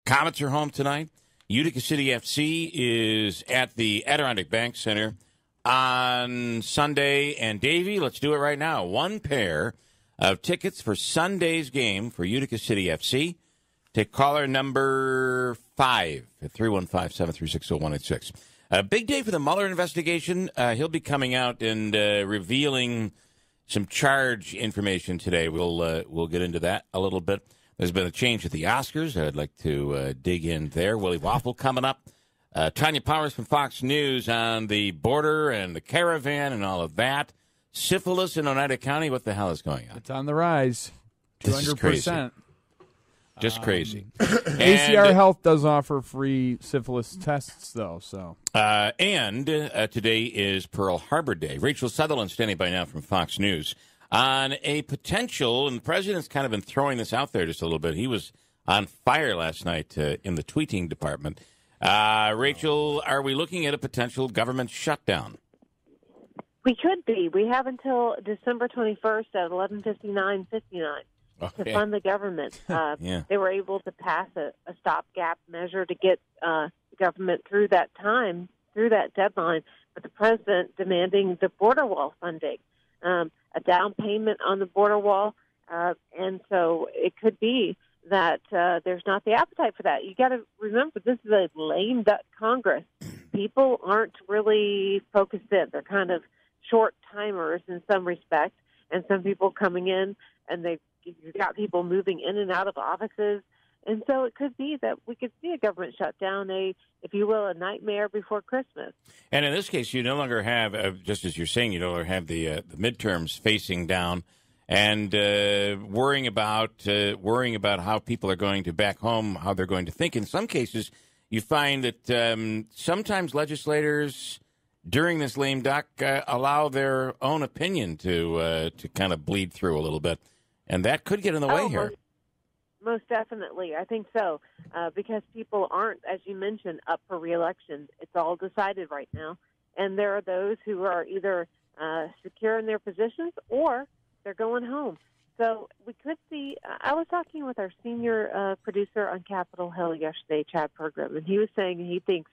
Comets are home tonight. Utica City FC is at the Adirondack Bank Center on Sunday. And, Davey, let's do it right now. One pair of tickets for Sunday's game for Utica City FC. Take caller number 5 at 315-736-0186. A big day for the Mueller investigation. He'll be coming out and revealing some charge information today. We'll get into that a little bit. There's been a change at the Oscars. I'd like to dig in there. Willie Waffle coming up. Tanya Powers from Fox News on the border and the caravan and all of that. Syphilis in Oneida County. What the hell is going on? It's on the rise. 200%. Just crazy. ACR Health does offer free syphilis tests, though. So, and today is Pearl Harbor Day. Rachel Sutherland standing by now from Fox News on a potential, and the president's kind of been throwing this out there just a little bit. He was on fire last night in the tweeting department. Rachel, are we looking at a potential government shutdown? We could be. We have until December 21st at 11:59:59. To fund the government. They were able to pass a stopgap measure to get the government through that time, through that deadline, but the president demanding the border wall funding, a down payment on the border wall, and so it could be that there's not the appetite for that. You got to remember, this is a lame duck Congress. People aren't really focused in. They're kind of short timers in some respects, and some people coming in, and you've got people moving in and out of offices. And so it could be that we could see a government shutdown, if you will, a nightmare before Christmas. And in this case, you no longer have, just as you're saying, you no longer have the midterms facing down and worrying about how people are going to back home, how they're going to think. In some cases, you find that sometimes legislators during this lame duck allow their own opinion to kind of bleed through a little bit. And that could get in the way here. Most definitely. I think so, because people aren't, as you mentioned, up for re-election. It's all decided right now. And there are those who are either secure in their positions or they're going home. So we could see, I was talking with our senior producer on Capitol Hill yesterday, Chad Pergram, and he was saying he thinks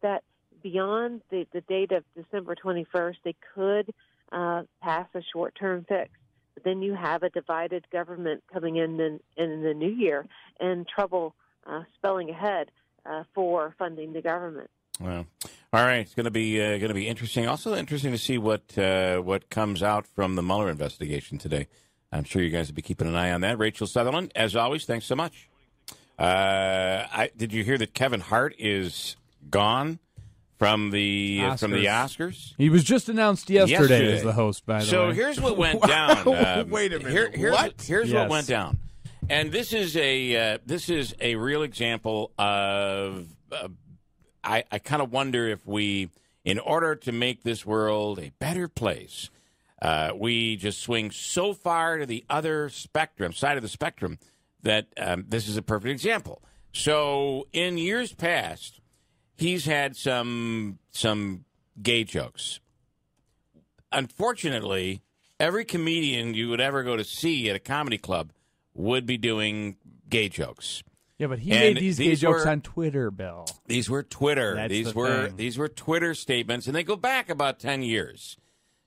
that beyond the date of December 21st, they could pass a short-term fix. But then you have a divided government coming in the new year and trouble spelling ahead for funding the government. Well, all right, it's going to be interesting. Also interesting to see what comes out from the Mueller investigation today. I'm sure you guys will be keeping an eye on that. Rachel Sutherland, as always, thanks so much. Did you hear that Kevin Hart is gone from the Oscars? He was just announced yesterday as the host, by the way. So here's what went down. Wait a minute. Here's what went down. And this is a real example of I kind of wonder if we, in order to make this world a better place, we just swing so far to the other side of the spectrum that this is a perfect example. So in years past, he's had some gay jokes. Unfortunately, every comedian you would ever go to see at a comedy club would be doing gay jokes. Yeah, but he made these gay jokes on Twitter, Bill. These were Twitter. These were Twitter statements, and they go back about 10 years.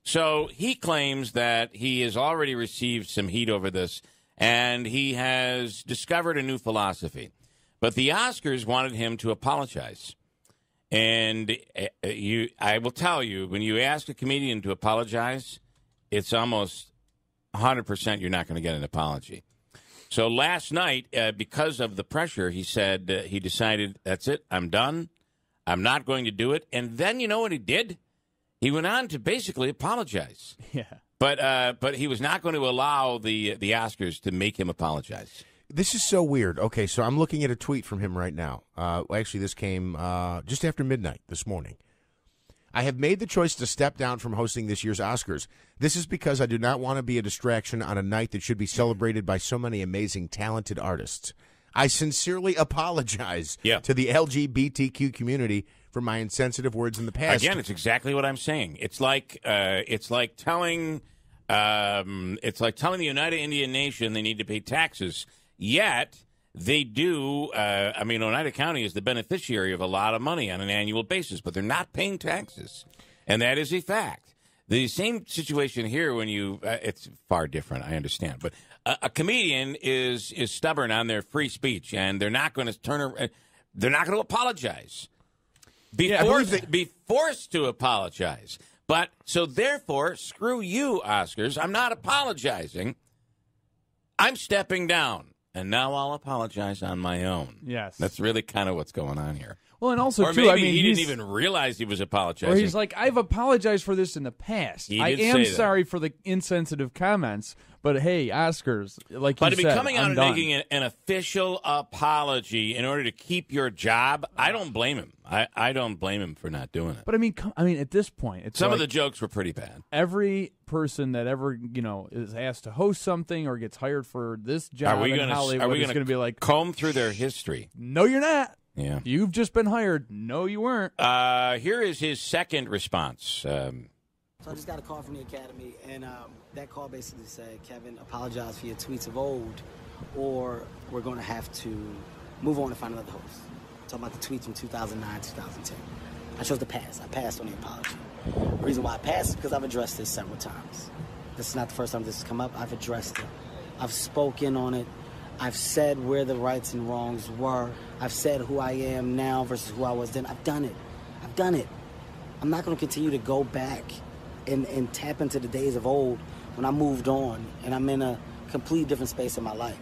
So he claims that he has already received some heat over this, and he has discovered a new philosophy. But the Oscars wanted him to apologize. And I will tell you, when you ask a comedian to apologize, it's almost 100% you're not going to get an apology. So last night, because of the pressure, he said he decided, that's it, I'm done. I'm not going to do it. And then you know what he did? He went on to basically apologize. Yeah. But he was not going to allow the Oscars to make him apologize. This is so weird. Okay, so I'm looking at a tweet from him right now. Actually, this came just after midnight this morning. I have made the choice to step down from hosting this year's Oscars. This is because I do not want to be a distraction on a night that should be celebrated by so many amazing, talented artists. I sincerely apologize to the LGBTQ community for my insensitive words in the past. Again, it's exactly what I'm saying. It's like telling the United Indian Nation they need to pay taxes. Yet they do. I mean, Oneida County is the beneficiary of a lot of money on an annual basis, but they're not paying taxes, and that is a fact. The same situation here when it's far different, I understand. But a comedian is stubborn on their free speech, and they're not going to they're not going to apologize. Be forced to apologize. But, so therefore, screw you, Oscars. I'm not apologizing. I'm stepping down. And now I'll apologize on my own. Yes. That's really kind of what's going on here. Well, and also, or too, maybe I mean, he didn't even realize he was apologizing. Or he's like, I've apologized for this in the past. I am sorry for the insensitive comments, but hey, Oscars, like you said, but to be coming out and done. making an official apology in order to keep your job, I don't blame him. I don't blame him for not doing it. But I mean, at this point, it's some like of the jokes were pretty bad. Every person that ever is asked to host something or gets hired for this job in Hollywood is going to be like comb through their history. No, you're not. Yeah, you've just been hired. No, you weren't. Here is his second response. So I just got a call from the Academy, and that call basically said, Kevin, apologize for your tweets of old, or we're going to have to move on and find another host. Talking about the tweets from 2009, 2010. I chose to pass. I passed on the apology. The reason why I passed is because I've addressed this several times. This is not the first time this has come up. I've addressed it. I've spoken on it. I've said where the rights and wrongs were. I've said who I am now versus who I was then. I've done it. I've done it. I'm not going to continue to go back and tap into the days of old when I moved on and I'm in a completely different space in my life.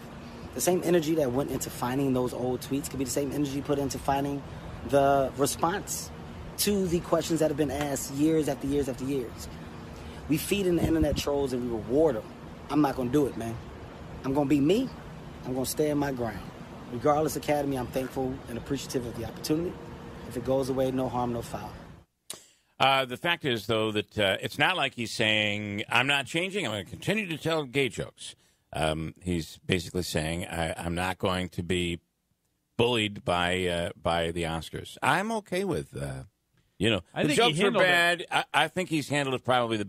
The same energy that went into finding those old tweets could be the same energy put into finding the response to the questions that have been asked years after years after years. We feed in the internet trolls and we reward them. I'm not going to do it, man. I'm going to be me. I'm going to stay in my ground. Regardless, Academy, I'm thankful and appreciative of the opportunity. If it goes away, no harm, no foul. The fact is, though, that it's not like he's saying, I'm not changing, I'm going to continue to tell gay jokes. He's basically saying, I'm not going to be bullied by the Oscars. I'm okay with, the jokes were bad. I think he's handled it probably the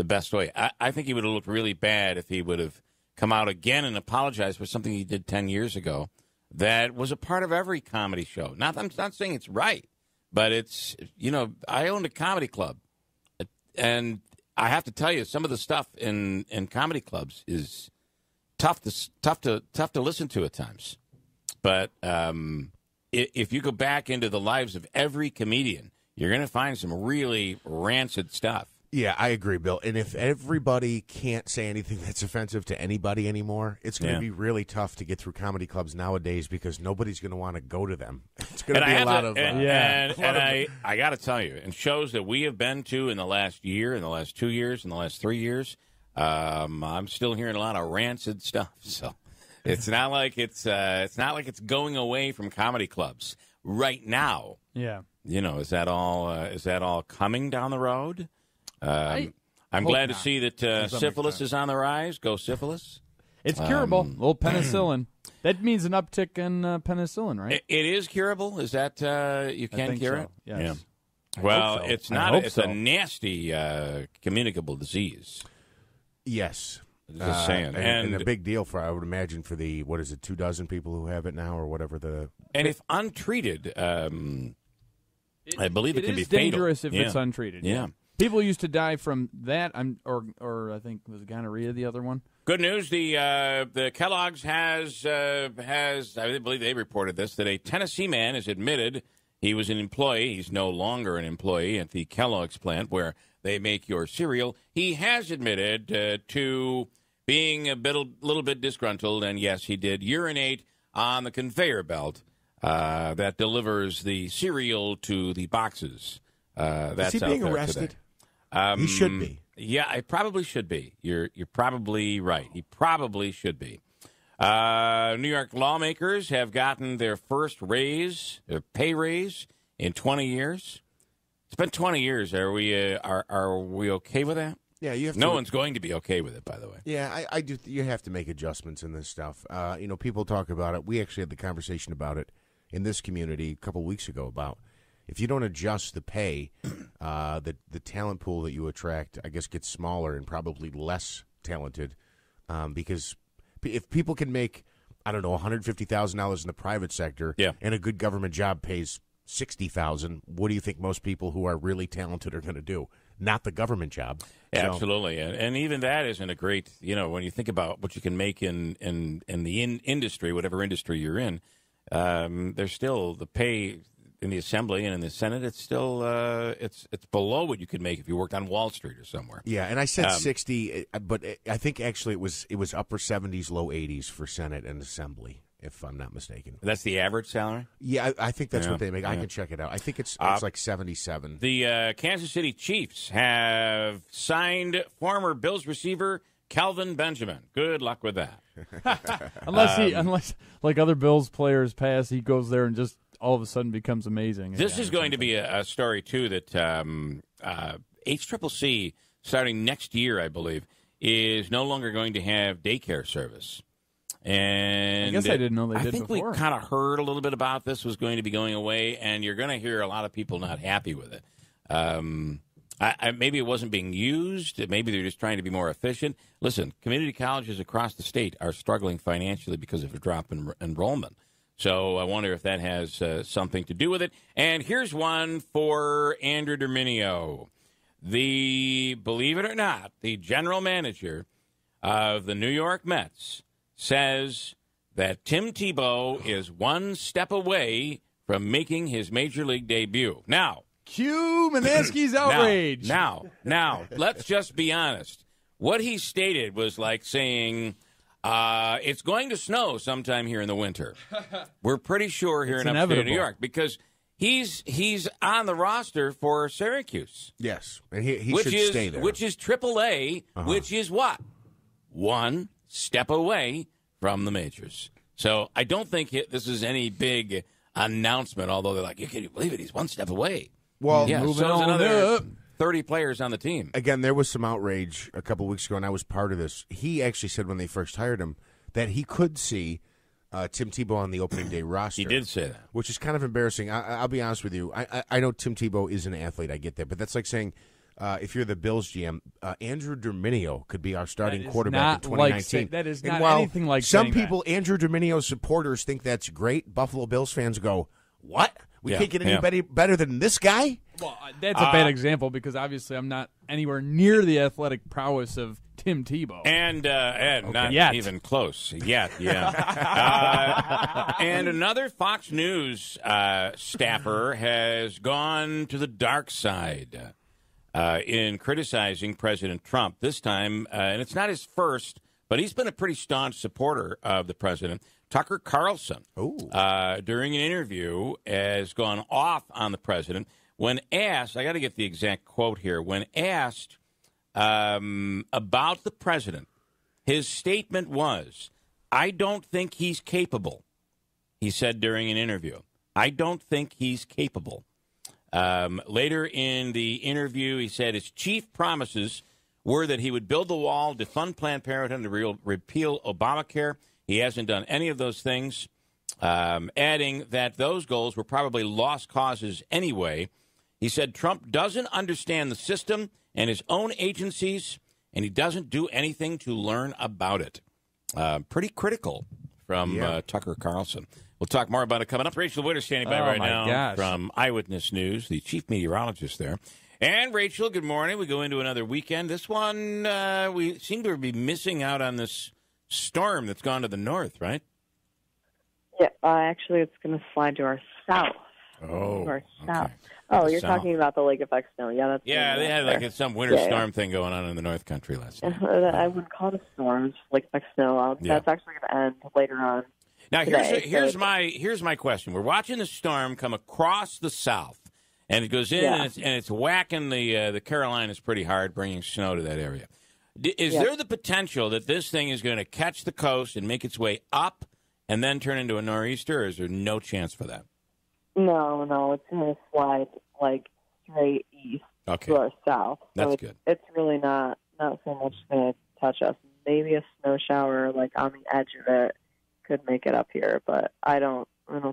best way. I think he would have looked really bad if he would have come out again and apologize for something he did 10 years ago that was a part of every comedy show. I'm not saying it's right, but it's, I owned a comedy club, and I have to tell you, some of the stuff in comedy clubs is tough to listen to at times. But if you go back into the lives of every comedian, you're going to find some really rancid stuff. Yeah, I agree, Bill. And if everybody can't say anything that's offensive to anybody anymore, it's going to be really tough to get through comedy clubs nowadays because nobody's going to want to go to them. It's going to be a lot of... I got to tell you, in shows that we have been to in the last year, in the last 2 years, in the last 3 years, I'm still hearing a lot of rancid stuff. So it's not like it's going away from comedy clubs right now. Yeah, is that all coming down the road? I'm glad to see that syphilis is on the rise. Go syphilis. It's curable. A little penicillin. That means an uptick in penicillin, right? It is curable. Is that you can cure it? Yes. Yeah. Well, it's not. It's a nasty communicable disease. Yes. Just saying. And a big deal I would imagine, for the, 24 people who have it now or whatever the... And if untreated, I believe it can be fatal. It is dangerous if it's untreated. Yeah. People used to die from that, or I think, was gonorrhea the other one? Good news. The Kellogg's has I believe they reported this, that a Tennessee man has admitted he was an employee. He's no longer an employee at the Kellogg's plant where they make your cereal. He has admitted to being a little bit disgruntled, and yes, he did urinate on the conveyor belt that delivers the cereal to the boxes. That's Is he being arrested? He should be. Yeah, I probably should be. You're probably right. He probably should be. New York lawmakers have gotten their first pay raise in 20 years. It's been 20 years. Are we okay with that? Yeah, you have. No one's going to be okay with it, by the way. Yeah, I do. You have to make adjustments in this stuff. People talk about it. We actually had the conversation about it in this community a couple weeks ago about, if you don't adjust the pay, the talent pool that you attract, I guess, gets smaller and probably less talented. Because if people can make I don't know, $150,000 in the private sector, and a good government job pays $60,000, what do you think most people who are really talented are going to do? Not the government job. Yeah, absolutely, and even that isn't a great. When you think about what you can make in the industry, whatever industry you're in, there's still the pay in the Assembly and in the Senate. It's still it's below what you could make if you worked on Wall Street or somewhere. Yeah, and I said 60, but I think actually it was upper 70s, low 80s for Senate and Assembly, if I'm not mistaken. That's the average salary? Yeah, I think that's what they make. I can check it out. I think it's like 77. The Kansas City Chiefs have signed former Bills receiver Kelvin Benjamin. Good luck with that. unless like other Bills players pass, he goes there and just all of a sudden becomes amazing. This is going to be a story, too, that HCCC, starting next year, I believe, is no longer going to have daycare service. And I guess I didn't know they did before. I think we kind of heard a little bit about this was going to be going away, and you're going to hear a lot of people not happy with it. Maybe it wasn't being used. Maybe they're just trying to be more efficient. Listen, community colleges across the state are struggling financially because of a drop in enrollment. So I wonder if that has something to do with it. And here's one for Andrew Dominio. Believe it or not, the general manager of the New York Mets says that Tim Tebow is one step away from making his major league debut. Now, cue Manaski's outrage. Now, let's just be honest. What he stated was like saying, it's going to snow sometime here in the winter. We're pretty sure here in upstate New York because he's on the roster for Syracuse. Yes, and he should stay there. Which is AAA, which is what? One step away from the majors. So I don't think this is any big announcement, although they're like, can you believe it? He's one step away. Well, moving on another 30 players on the team. Again, there was some outrage a couple weeks ago, and I was part of this. He actually said when they first hired him that he could see Tim Tebow on the opening day roster. He did say that. Which is kind of embarrassing. I'll be honest with you. I know Tim Tebow is an athlete. I get that. But that's like saying if you're the Bills GM, Andrew Dominio could be our starting quarterback in 2019. That is not anything like some people, Andrew Dominio's supporters, think that's great. Buffalo Bills fans go, what? We can't get anybody better than this guy? Well, that's a bad example because obviously I'm not anywhere near the athletic prowess of Tim Tebow. And not even close yet, and another Fox News staffer has gone to the dark side in criticizing President Trump. This time, and it's not his first, but he's been a pretty staunch supporter of the president. Tucker Carlson, during an interview, has gone off on the president. When asked, I got to get the exact quote here, when asked about the president, his statement was, I don't think he's capable. He said during an interview, I don't think he's capable. Later in the interview, he said his chief promises were that he would build the wall, defund Planned Parenthood, and repeal Obamacare. He hasn't done any of those things, adding that those goals were probably lost causes anyway. He said Trump doesn't understand the system and his own agencies, and he doesn't do anything to learn about it. Pretty critical from Tucker Carlson. We'll talk more about it coming up. Rachel Witter standing by now from Eyewitness News, the chief meteorologist there. And, Rachel, good morning. We go into another weekend. This one, we seem to be missing out on this storm that's gone to the north, right? Yeah, actually, it's going to slide to our south. Oh, our south. Oh, you're talking about the lake effect snow. Yeah, they had like some winter storm thing going on in the North Country last night. I wouldn't call it a storm. It's lake effect snow. That's actually going to end later on. Now, here's my question. We're watching the storm come across the south, and it goes in and it's whacking the Carolinas pretty hard, bringing snow to that area. Is there the potential that this thing is going to catch the coast and make its way up and then turn into a nor'easter, or is there no chance for that? No, it's going to slide like straight east to our south. That's good. It's really not so much going to touch us. Maybe a snow shower like on the edge of it could make it up here, but I don't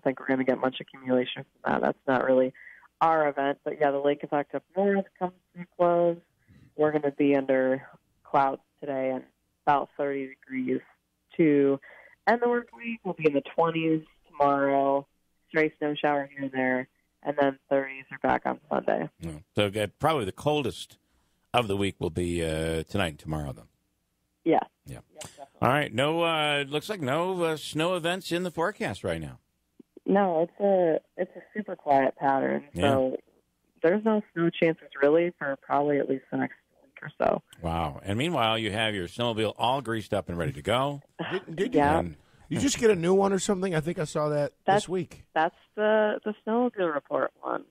think we're going to get much accumulation from that. That's not really our event. But yeah, the lake effect up north comes to close. We're going to be under clouds today and about 30 degrees too. end the work week. We'll be in the 20s tomorrow. Stray snow shower here and there. And then 30s are back on Sunday. Yeah. So probably the coldest of the week will be tonight and tomorrow, then. Yeah. Yeah. All right. No. Looks like no snow events in the forecast right now. No, it's a super quiet pattern. So there's no snow chances really for probably at least the next week or so. Wow. And meanwhile, you have your snowmobile all greased up and ready to go. Did you? Yeah. You just get a new one or something? I think I saw that this week. That's the snowmobile report one.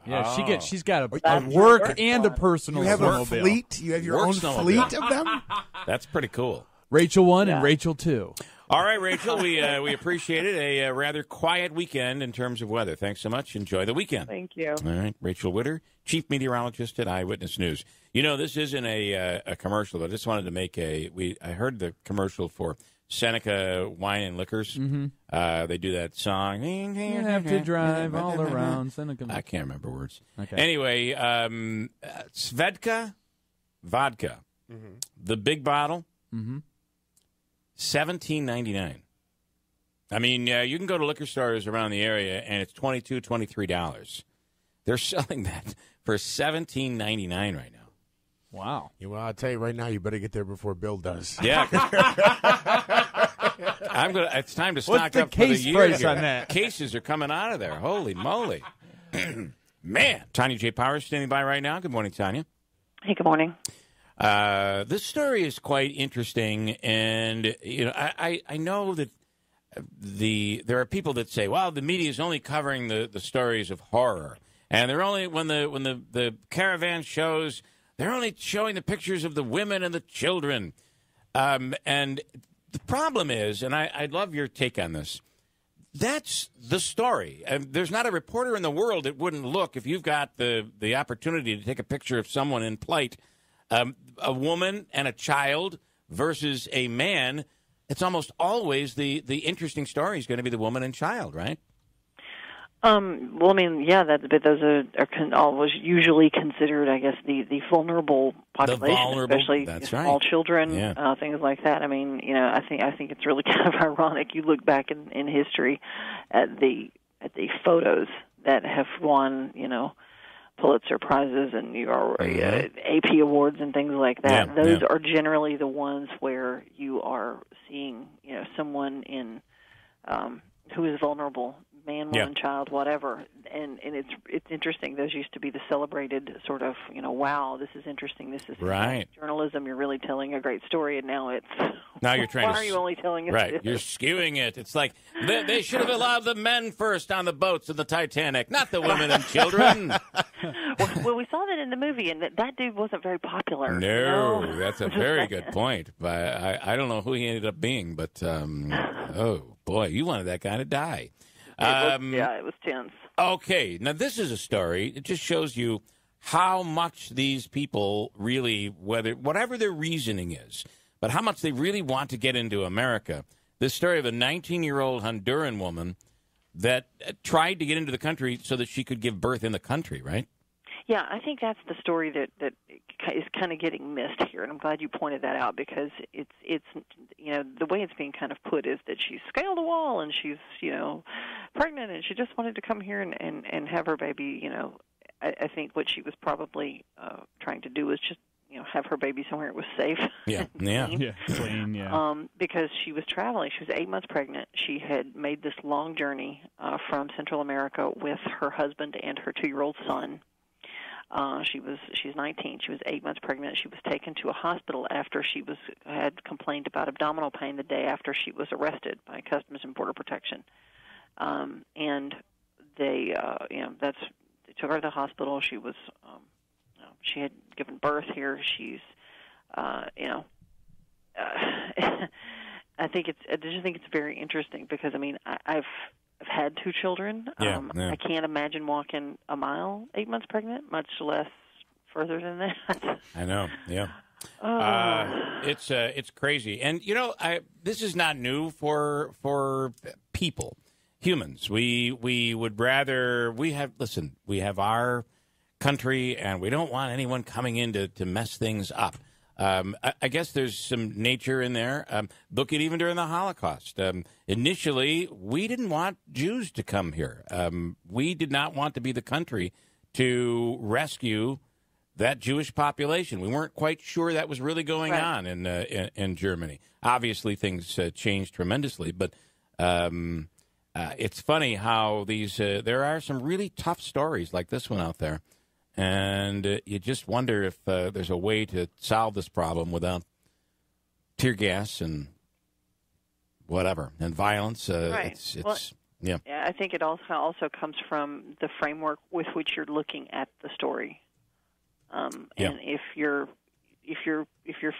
Yeah, she's got a work and a personal. You have snowmobile. a fleet. You have your Work own snowmobile. fleet of them. That's pretty cool. Rachel 1 and Rachel 2. All right, Rachel, we appreciate it. A rather quiet weekend in terms of weather. Thanks so much. Enjoy the weekend. Thank you. All right, Rachel Witter, Chief Meteorologist at Eyewitness News. You know, this isn't a commercial. I just wanted to make I heard the commercial for Seneca Wine and Liquors. Mm-hmm. They do that song. You have to drive all around Seneca. I can't remember words. Okay. Anyway, Svedka vodka, the big bottle, $17.99. I mean, you can go to liquor stores around the area, and it's $22, $23. They're selling that for $17.99 right now. Wow. Yeah, well, I'll tell you right now, you better get there before Bill does. Yeah. It's time to stock What's the up for the case year price here. on that? Cases are coming out of there. Holy moly. Man. Tanya J. Powers standing by right now. Good morning, Tanya. Hey, good morning. This story is quite interesting, and you know, I know that there are people that say, well, the media is only covering the stories of horror, and they're only when the caravan shows, they're only showing the pictures of the women and the children, and the problem is, and I'd love your take on this. That's the story. There's not a reporter in the world that wouldn't look if you've got the opportunity to take a picture of someone in plight. A woman and a child versus a man, it's almost always the interesting story is going to be the woman and child, right? Well, I mean, yeah, but those are always usually considered, I guess, the vulnerable population, especially small children, things like that. I mean, you know, I think it's really kind of ironic. You look back in history at the photos that have won, you know, Pulitzer Prizes and AP awards and things like that. Those are generally the ones where you are seeing, you know, someone in who is vulnerable, man, woman, child, whatever. And it's interesting. Those used to be the celebrated sort of, you know, wow, this is interesting. This is journalism. You're really telling a great story, and now you're trying. Why are you only telling us? Right, this? you're skewing it. It's like they should have allowed the men first on the boats of the Titanic, not the women and children. Well, we saw that in the movie, and that dude wasn't very popular. No, you know? That's a very good point. But I don't know who he ended up being, but oh boy, you wanted that guy to die. It was tense. Okay, now this is a story. It just shows you how much these people really, whatever their reasoning is, but how much they really want to get into America. This story of a 19-year-old Honduran woman that tried to get into the country so that she could give birth in the country, right? Yeah, I think that's the story that is kind of getting missed here, and I'm glad you pointed that out because it's you know, the way it's being kind of put is that she scaled a wall and she's, you know, pregnant and she just wanted to come here and have her baby. You know, I think what she was probably trying to do was just, you know, have her baby somewhere it was safe. Clean, because she was traveling. She was 8 months pregnant. She had made this long journey from Central America with her husband and her 2-year-old son. She's 19. She was 8 months pregnant. She was taken to a hospital after she had complained about abdominal pain the day after she was arrested by Customs and Border Protection. And they, they took her to the hospital. She was, she had given birth here. She's, I just think it's very interesting because I mean I've had 2 children. I can't imagine walking a mile 8 months pregnant, much less further than that. I know. Yeah. It's crazy, and you know, this is not new for people, humans. We would rather we have our country, and we don't want anyone coming in to mess things up. I guess there's some nature in there. Look at even during the Holocaust. Initially, we didn't want Jews to come here. We did not want to be the country to rescue that Jewish population. We weren't quite sure that was really going on in Germany. Obviously, things changed tremendously, but it's funny how there are some really tough stories like this one out there, and you just wonder if there's a way to solve this problem without tear gas and whatever and violence. Yeah, I think it also comes from the framework with which you're looking at the story. And if your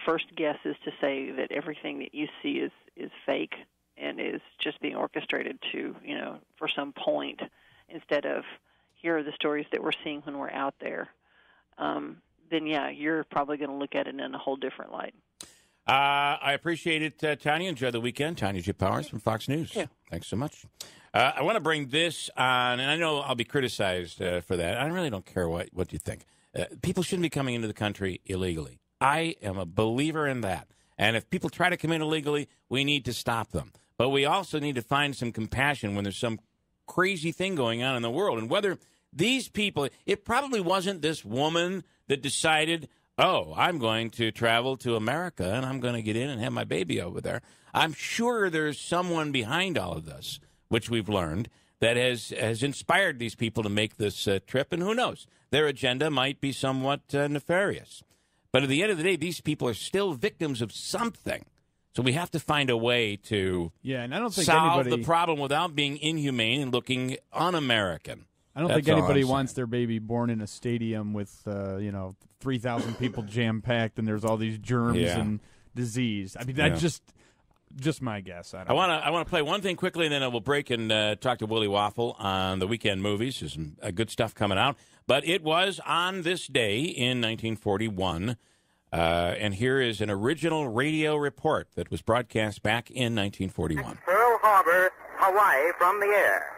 first guess is to say that everything that you see is fake and is just being orchestrated to, for some point, instead of here are the stories that we're seeing when we're out there, then you're probably going to look at it in a whole different light. I appreciate it, Tanya. Enjoy the weekend. Tanya J. Powers from Fox News. Yeah. Thanks so much. I want to bring this on, and I know I'll be criticized for that. I really don't care what you think. People shouldn't be coming into the country illegally. I am a believer in that. And if people try to come in illegally, we need to stop them. But we also need to find some compassion when there's some crazy thing going on in the world. And whether these people, it probably wasn't this woman that decided, oh, I'm going to travel to America and I'm going to get in and have my baby over there. I'm sure there's someone behind all of this, which we've learned, that has inspired these people to make this trip. And who knows? Their agenda might be somewhat nefarious. But at the end of the day, these people are still victims of something. So we have to find a way to and I don't think solve the problem without being inhumane and looking un-American. I don't think anybody wants their baby born in a stadium with 3,000 people jam-packed and there's all these germs and disease. I mean, that's just my guess. I want to play one thing quickly, and then I will break and talk to Willie Waffle on the weekend movies. There's some good stuff coming out. But it was on this day in 1941, and here is an original radio report that was broadcast back in 1941. Pearl Harbor, Hawaii, from the air.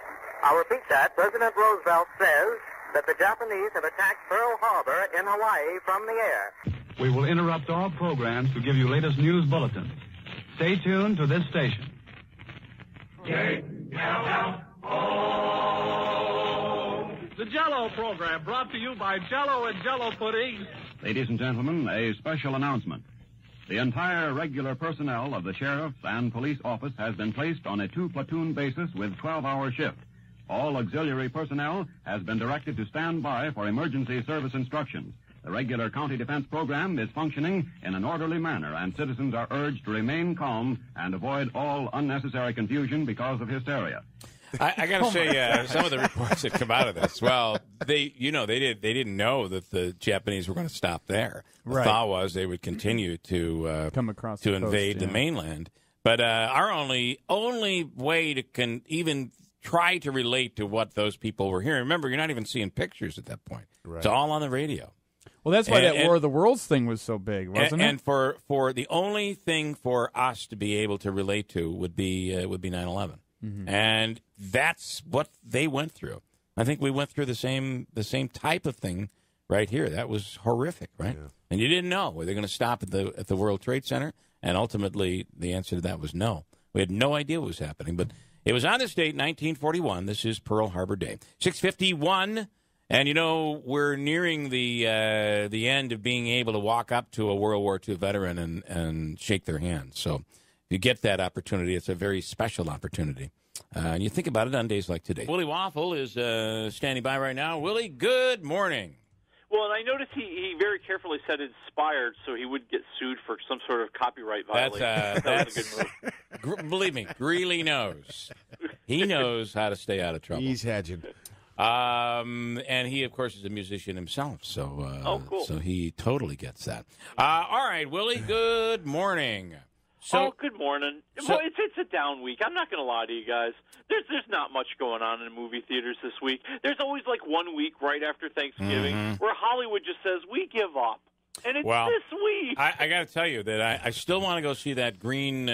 I'll repeat that. President Roosevelt says that the Japanese have attacked Pearl Harbor in Hawaii from the air. We will interrupt all programs to give you latest news bulletins. Stay tuned to this station. The Jell-O program brought to you by Jell-O and Jell-O pudding. Ladies and gentlemen, a special announcement. The entire regular personnel of the sheriff's and police office has been placed on a 2-platoon basis with 12-hour shift. All auxiliary personnel has been directed to stand by for emergency service instructions. The regular county defense program is functioning in an orderly manner, and citizens are urged to remain calm and avoid all unnecessary confusion because of hysteria. I got to say, some of the reports that come out of this, well, they didn't know that the Japanese were going to stop there. The thought was they would continue to come across to invade the mainland. But our only way to even try to relate to what those people were hearing. Remember, you're not even seeing pictures at that point. Right. It's all on the radio. Well, that's why that War of the Worlds thing was so big, wasn't it? And for the only thing for us to be able to relate to would be 9/11, and that's what they went through. I think we went through the same type of thing right here. That was horrific, right? Yeah. And you didn't know were they going to stop at the World Trade Center, and ultimately the answer to that was no. We had no idea what was happening, but it was on this date, 1941. This is Pearl Harbor Day, 6:51. And, we're nearing the end of being able to walk up to a World War II veteran and shake their hand. So if you get that opportunity, it's a very special opportunity. And you think about it on days like today. Willie Waffle is standing by right now. Willie, good morning. Well, and I noticed he very carefully said inspired, so he would get sued for some sort of copyright violation. That was a good move. Believe me, Greeley knows. He knows how to stay out of trouble. He's hedging. And he, of course, is a musician himself, so cool. So he totally gets that. All right, Willie, good morning. Good morning. Well, it's a down week. I'm not going to lie to you guys. There's not much going on in movie theaters this week. There's always like 1 week right after Thanksgiving where Hollywood just says, we give up. And it's this week. I got to tell you that I still want to go see that Green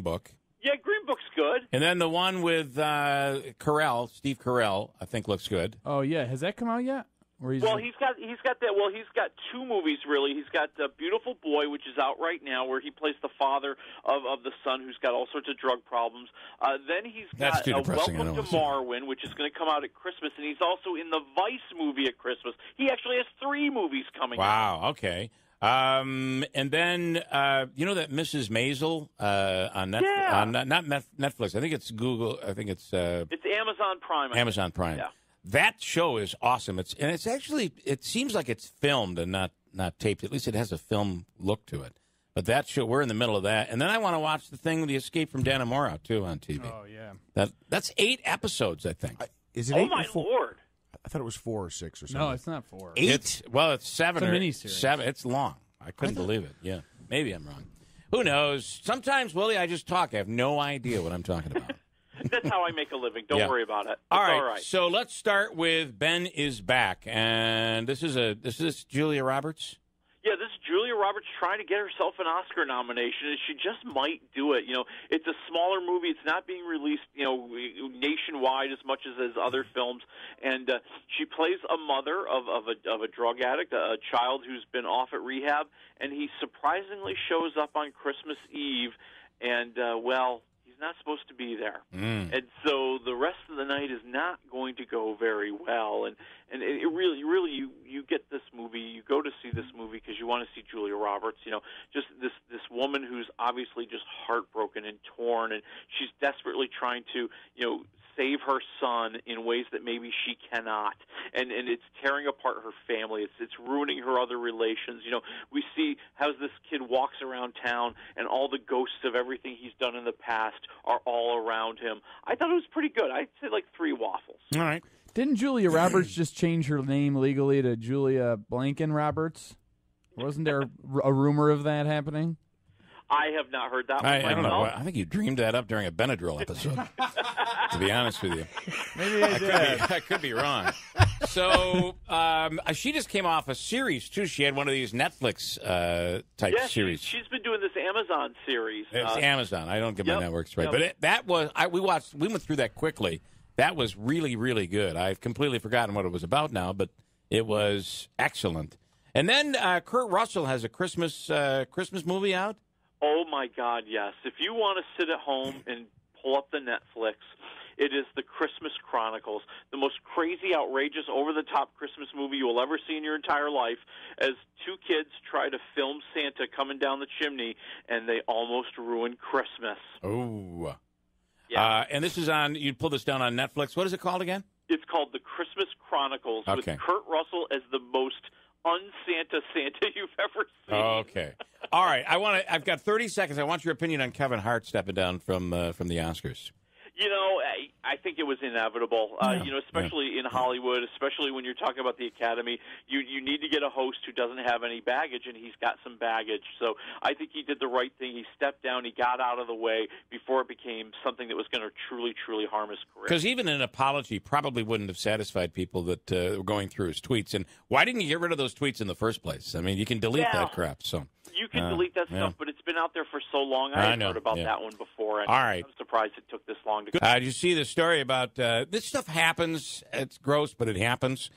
Book. Yeah, Green Book's good. And then the one with Steve Carell, I think looks good. Oh, yeah. Has that come out yet? He's got that. Well, he's got two movies really. He's got Beautiful Boy, which is out right now, where he plays the father of the son who's got all sorts of drug problems. Then he's got Welcome to Marwin, which is going to come out at Christmas, and he's also in the Vice movie at Christmas. He actually has 3 movies coming out. Wow, okay. And then, you know that Mrs. Maisel on Netflix? Yeah. Not Netflix. I think it's Google. I think it's Amazon Prime. Amazon Prime. Yeah. That show is awesome. It's actually, it seems like it's filmed and not taped. At least it has a film look to it. But that show, we're in the middle of that. And then I want to watch the thing with the Escape from Dannemora, too, on TV. Oh, yeah. That's 8 episodes, I think. Is it Oh, 8 my Lord. I thought it was 4 or 6 or something. No, it's not 4. 8? It's 7 It's a or miniseries. 7. It's long. I couldn't believe it. Yeah. Maybe I'm wrong. Who knows? Sometimes, Willie, I just talk. I have no idea what I'm talking about. That's how I make a living. Don't worry about it. It's all all right. So let's start with Ben is Back. And this is Julia Roberts? Yeah, this is Julia Roberts trying to get herself an Oscar nomination, and she just might do it. It's a smaller movie. It's not being released, nationwide as much as other films. And she plays a mother of a drug addict, a child who's been off at rehab, and he surprisingly shows up on Christmas Eve, and, he's not supposed to be there. And so the rest of the night is not going to go very well. And it really, you get this movie, you go to see this movie because you want to see Julia Roberts, just this woman who's obviously just heartbroken and torn, and she's desperately trying to, save her son in ways that maybe she cannot, and it's tearing apart her family. It's ruining her other relations. We see how this kid walks around town, and all the ghosts of everything he's done in the past are all around him. I thought it was pretty good. I'd say like 3 waffles. All right. Didn't Julia Roberts just change her name legally to Julia Blanken Roberts? Wasn't there a rumor of that happening? I have not heard that one I don't know. myself. I think you dreamed that up during a Benadryl episode, to be honest with you. Maybe I did. I could be wrong. So she just came off a series, too. She had one of these Netflix type series. She's been doing this Amazon series. It's Amazon. I don't get my networks right. But that was, we went through that quickly. That was really, really good. I've completely forgotten what it was about now, but it was excellent. And then Kurt Russell has a Christmas movie out. Oh, my God, yes. If you want to sit at home and pull up the Netflix, it is the Christmas Chronicles, the most crazy, outrageous, over-the-top Christmas movie you will ever see in your entire life, as 2 kids try to film Santa coming down the chimney, and they almost ruin Christmas. Oh. Yeah. And this is on, you pull this down on Netflix. What is it called again? It's called The Christmas Chronicles, with Kurt Russell as the most un-Santa you've ever seen. Okay. All right. I've got 30 seconds. I want your opinion on Kevin Hart stepping down from the Oscars. I think it was inevitable, especially in Hollywood, especially when you're talking about the Academy. You need to get a host who doesn't have any baggage, and he's got some baggage. So I think he did the right thing. He stepped down. He got out of the way before it became something that was going to truly, truly harm his career. Because even an apology probably wouldn't have satisfied people that were going through his tweets. And why didn't you get rid of those tweets in the first place? I mean, you can delete that crap. So you can delete that stuff, but it's been out there for so long. I had heard about that one before, and all right. I'm surprised it took this long to go. Did you see the story about this stuff happens? It's gross, but it happens.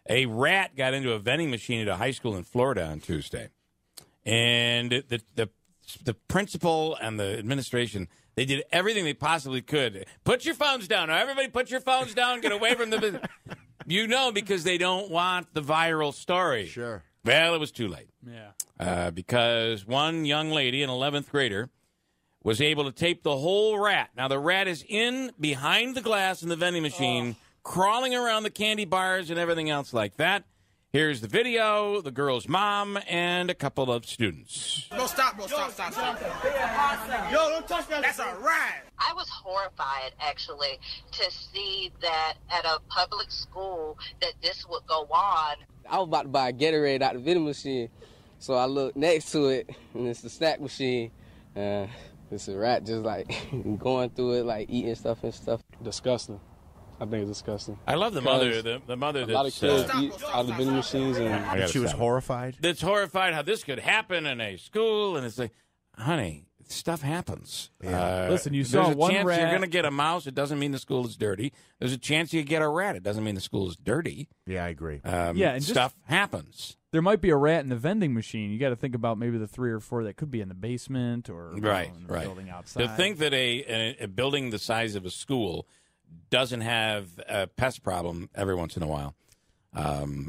A rat got into a vending machine at a high school in Florida on Tuesday, and the principal and the administration, they did everything they possibly could. Put your phones down. Now, everybody put your phones down. Get away from the because they don't want the viral story. Sure. Well, it was too late. Yeah. Because one young lady, an 11th grader, was able to tape the whole rat. Now, the rat is in behind the glass in the vending machine, crawling around the candy bars and everything else like that. Here's the video, the girl's mom, and a couple of students. No, stop, bro. Stop. Yo, don't touch that. That's a rat. I was horrified, actually, to see that at a public school that this would go on. I was about to buy a Gatorade out the vending machine, so I looked next to it, and it's the snack machine. It's a rat just, like, going through it, like, eating stuff and stuff. Disgusting. I think it's disgusting. I love the mother. The mother that's... A lot of kids eat out of the vending machines. And she was horrified? That's horrified how this could happen in a school. And it's like, honey, stuff happens. Yeah. Listen, you saw there's a one chance rat. You're going to get a mouse. It doesn't mean the school is dirty. There's a chance you get a rat. It doesn't mean the school is dirty. Yeah, I agree. And stuff happens. There might be a rat in the vending machine. You got to think about maybe the 3 or 4 that could be in the basement or in the building outside. To think that a building the size of a school doesn't have a pest problem every once in a while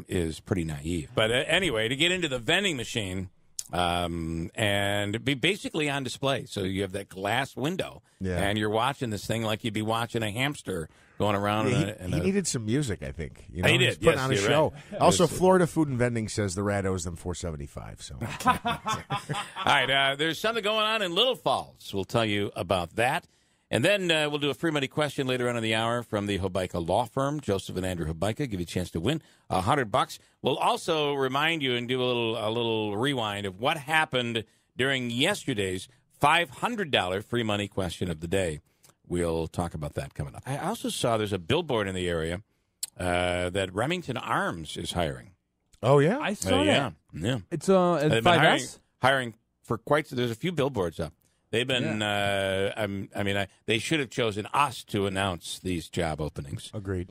is pretty naive. But anyway, to get into the vending machine and be basically on display. So you have that glass window, and you're watching this thing like you'd be watching a hamster going around. He needed some music, I think. You know, he did. He's putting on a show. Right. Also, Florida Food and Vending says the rat owes them $4.75. So, all right, there's something going on in Little Falls. We'll tell you about that. And then we'll do a free money question later on in the hour from the Hobeika Law Firm, Joseph and Andrew Hobeika. Give you a chance to win $100. We'll also remind you and do a little rewind of what happened during yesterday's $500 free money question of the day. We'll talk about that coming up. I also saw there's a billboard in the area that Remington Arms is hiring. Oh, yeah? I saw that. Yeah. It's at 5S? Hiring for there's a few billboards up. They've been, they should have chosen us to announce these job openings. Agreed.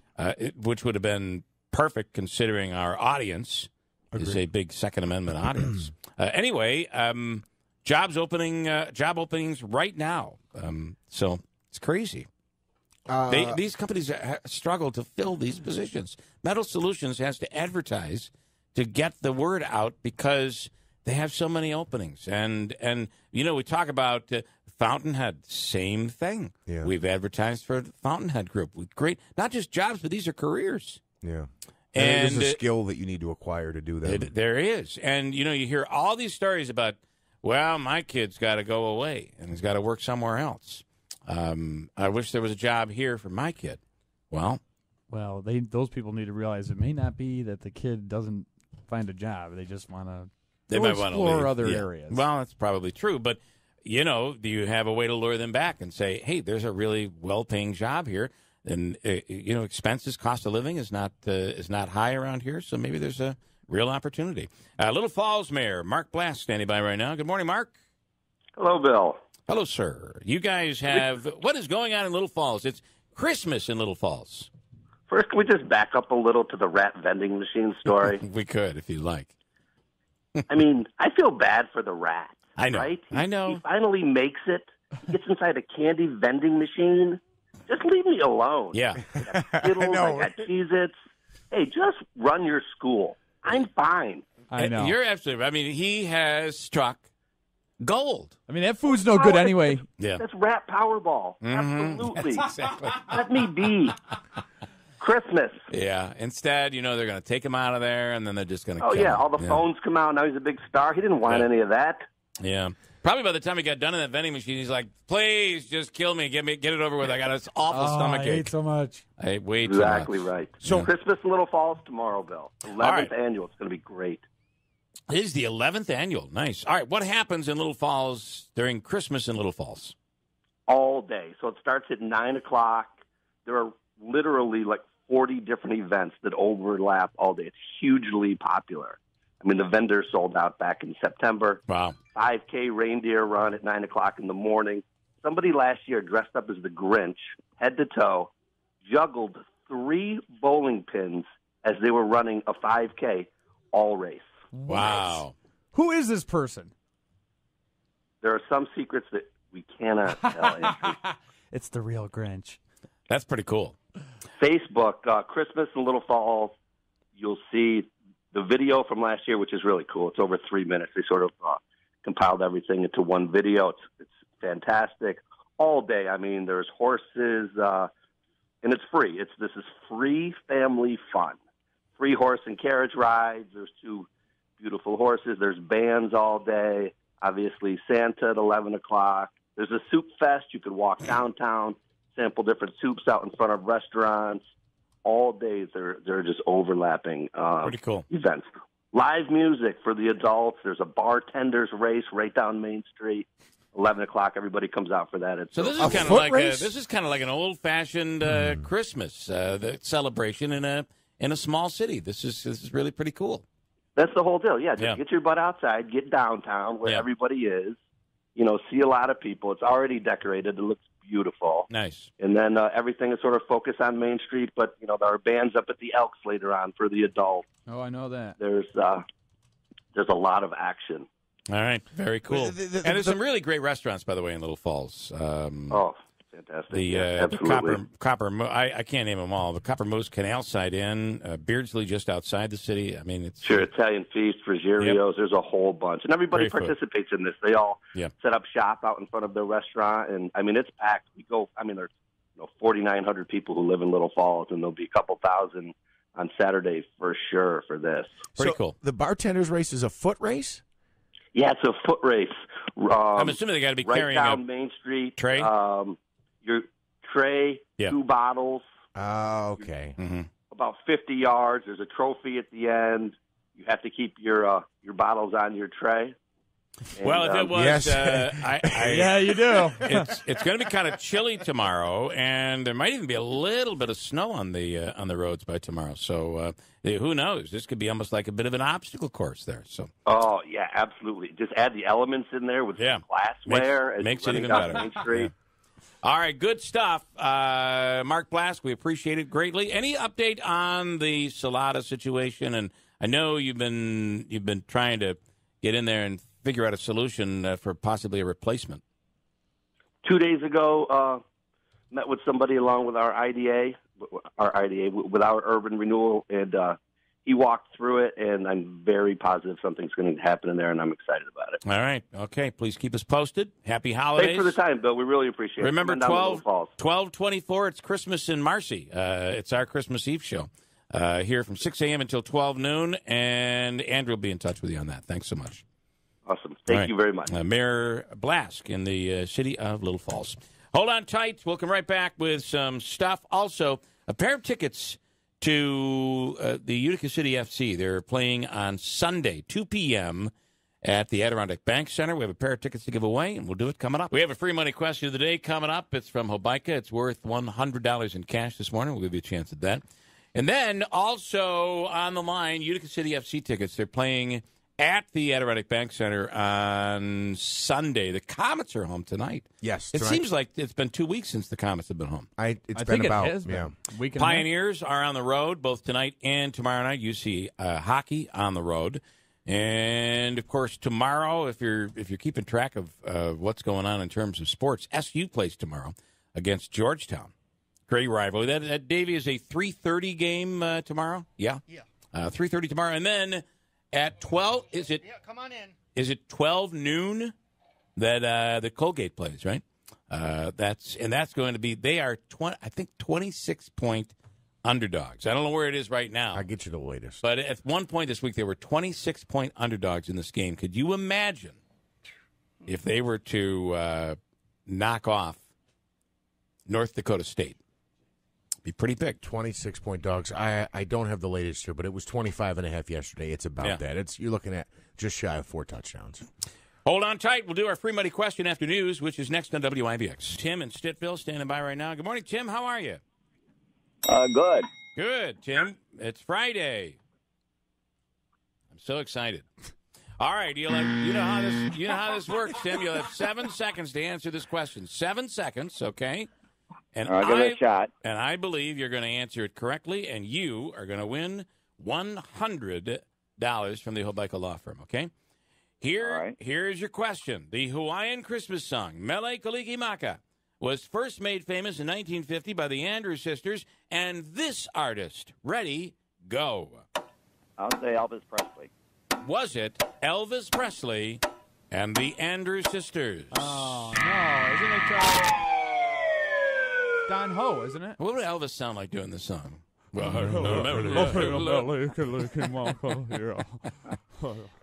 Which would have been perfect considering our audience is a big Second Amendment audience. Anyway, job openings right now. So it's crazy. These companies struggle to fill these positions. Metal Solutions has to advertise to get the word out because they have so many openings. And we talk about Fountainhead, same thing. Yeah. We've advertised for the Fountainhead Group with great, not just jobs, but these are careers. Yeah. And there's a skill that you need to acquire to do that. There is. And, you hear all these stories about, well, my kid's got to go away and he's got to work somewhere else. I wish there was a job here for my kid. Well, those people need to realize it may not be that the kid doesn't find a job. They just want to explore other areas. Well, that's probably true. But, do you have a way to lure them back and say, hey, there's a really well-paying job here. And, expenses, cost of living is not high around here. So maybe there's a real opportunity. Little Falls Mayor Mark Blast standing by right now. Good morning, Mark. Hello, Bill. Hello, sir. You guys have what is going on in Little Falls? It's Christmas in Little Falls. First, can we just back up a little to the rat vending machine story? We could, if you like. I mean, I feel bad for the rat. I know. Right? I know. He finally makes it. He gets inside a candy vending machine. Just leave me alone. Yeah. I got Skittles, I got Cheez-Its. Hey, just run your school. I'm fine. I know. You're absolutely right. I mean, he has struck gold. I mean, that food's no good anyway. Yeah. That's rat Powerball. Mm-hmm. Absolutely. That's exactly. Let me be. Christmas. Yeah. Instead, they're going to take him out of there, and then they're just going to kill him. him. All the phones come out. Now he's a big star. He didn't want any of that. Yeah. Probably by the time he got done in that vending machine, he's like, please, just kill me. Get it over with. I got this awful stomach ache. I ate so much. I ate way too much. Exactly right. So Christmas in Little Falls tomorrow, Bill. 11th annual. It's going to be great. It is the 11th annual. Nice. All right. What happens in Little Falls during Christmas in Little Falls? All day. So it starts at 9 o'clock. There are literally like 40 different events that overlap all day. It's hugely popular. I mean, the vendors sold out back in September. Wow. 5K reindeer run at 9 o'clock in the morning. Somebody last year dressed up as the Grinch, head to toe, juggled 3 bowling pins as they were running a 5K all race. Wow. Nice. Who is this person? There are some secrets that we cannot tell. It's the real Grinch. That's pretty cool. Facebook, Christmas in Little Falls, you'll see the video from last year, which is really cool. It's over 3 minutes. They sort of compiled everything into one video. It's fantastic. All day. I mean, there's horses, and it's free. This is free family fun. Free horse and carriage rides. There's 2 beautiful horses. There's bands all day. Obviously, Santa at 11 o'clock. There's a soup fest. You could walk downtown, sample different soups out in front of restaurants. All day, they're just overlapping pretty cool events. Live music for the adults. There's a bartender's race right down Main Street. 11 o'clock, everybody comes out for that. So this is kind of like an old-fashioned Christmas the celebration in a small city. This is really pretty cool. That's the whole deal. Yeah, just get your butt outside, get downtown where everybody is. see a lot of people. It's already decorated. It looks beautiful. Nice. And then everything is sort of focused on Main Street, but, there are bands up at the Elks later on for the adults. Oh, I know that. There's a lot of action. All right, very cool. And there's some really great restaurants, by the way, in Little Falls. Fantastic. The Copper I can't name them all. The Copper Moose Canal Side Inn, Beardsley just outside the city. I mean, it's Italian Feast, Friggerios. Yep. There's a whole bunch, and everybody participates in this. They all set up shop out in front of their restaurant, and I mean, it's packed. We go. I mean, there's 4,900 people who live in Little Falls, and there'll be a couple thousand on Saturday for sure for this. Pretty cool. The bartenders race is a foot race. Yeah, it's a foot race. I'm assuming they got to be carrying down Main Street. Tray? Your tray, 2 bottles. Oh, okay. Mm-hmm. About 50 yards. There's a trophy at the end. You have to keep your bottles on your tray. And, well, if it was, yeah, you do. It's going to be kind of chilly tomorrow, and there might even be a little bit of snow on the roads by tomorrow. So who knows? This could be almost like a bit of an obstacle course there. So. Oh yeah, absolutely. Just add the elements in there with some glassware. Makes it even better. Main Street. Yeah. All right, good stuff. Mark Blask, we appreciate it greatly. Any update on the Salata situation? And I know you've been trying to get in there and figure out a solution for possibly a replacement. 2 days ago, met with somebody along with our IDA, with our urban renewal, and he walked through it, and I'm very positive something's going to happen in there, and I'm excited about it. All right. Okay. Please keep us posted. Happy holidays. Thanks for the time, Bill. We really appreciate it. Remember, 12/24, it's Christmas in Marcy. It's our Christmas Eve show here from 6 a.m. until 12 noon, and Andrew will be in touch with you on that. Thanks so much. Awesome. Thank you very much. Mayor Blask in the city of Little Falls. Hold on tight. We'll come right back with some stuff. Also, a pair of tickets to the Utica City FC. They're playing on Sunday, 2 p.m. at the Adirondack Bank Center. We have a pair of tickets to give away, and we'll do it coming up. We have a free money question of the day coming up. It's from Hobica. It's worth $100 in cash this morning. We'll give you a chance at that. And then also on the line, Utica City FC tickets. They're playing at the Adirondack Bank Center on Sunday. The Comets are home tonight. Yes. It seems like it's been 2 weeks since the Comets have been home. I think it has been. Pioneers are on the road both tonight and tomorrow night. You see hockey on the road. And, of course, tomorrow, if you're keeping track of what's going on in terms of sports, SU plays tomorrow against Georgetown. Great rivalry. That Davey, is a 3:30 game tomorrow? Yeah? Yeah. 3:30 tomorrow. And then at 12, is it? Yeah, come on in. Is it 12 noon that the Colgate plays, right? That's going to be, they are, 26-point underdogs. I don't know where it is right now. I'll get you the latest. But at one point this week, they were 26-point underdogs in this game. Could you imagine if they were to knock off North Dakota State? Be pretty big. 26-point dogs. I don't have the latest here, but it was 25.5 yesterday. It's about that. You're looking at just shy of 4 touchdowns. Hold on tight. We'll do our free money question after news, which is next on WIBX. Tim in Stittville standing by right now. Good morning, Tim. How are you? Good. Good, Tim. It's Friday. I'm so excited. All right, you know how this works, Tim. You'll have 7 seconds to answer this question. 7 seconds, okay? And I'll give it a shot. And I believe you're going to answer it correctly, and you are going to win $100 from the Hobica Law Firm, okay? Here's your question. The Hawaiian Christmas song, Mele Kalikimaka, was first made famous in 1950 by the Andrews Sisters, and this artist. Ready, go. I'll say Elvis Presley. Was it Elvis Presley and the Andrews Sisters? Oh, no. Isn't it Don Ho, isn't it? What would Elvis sound like doing this song?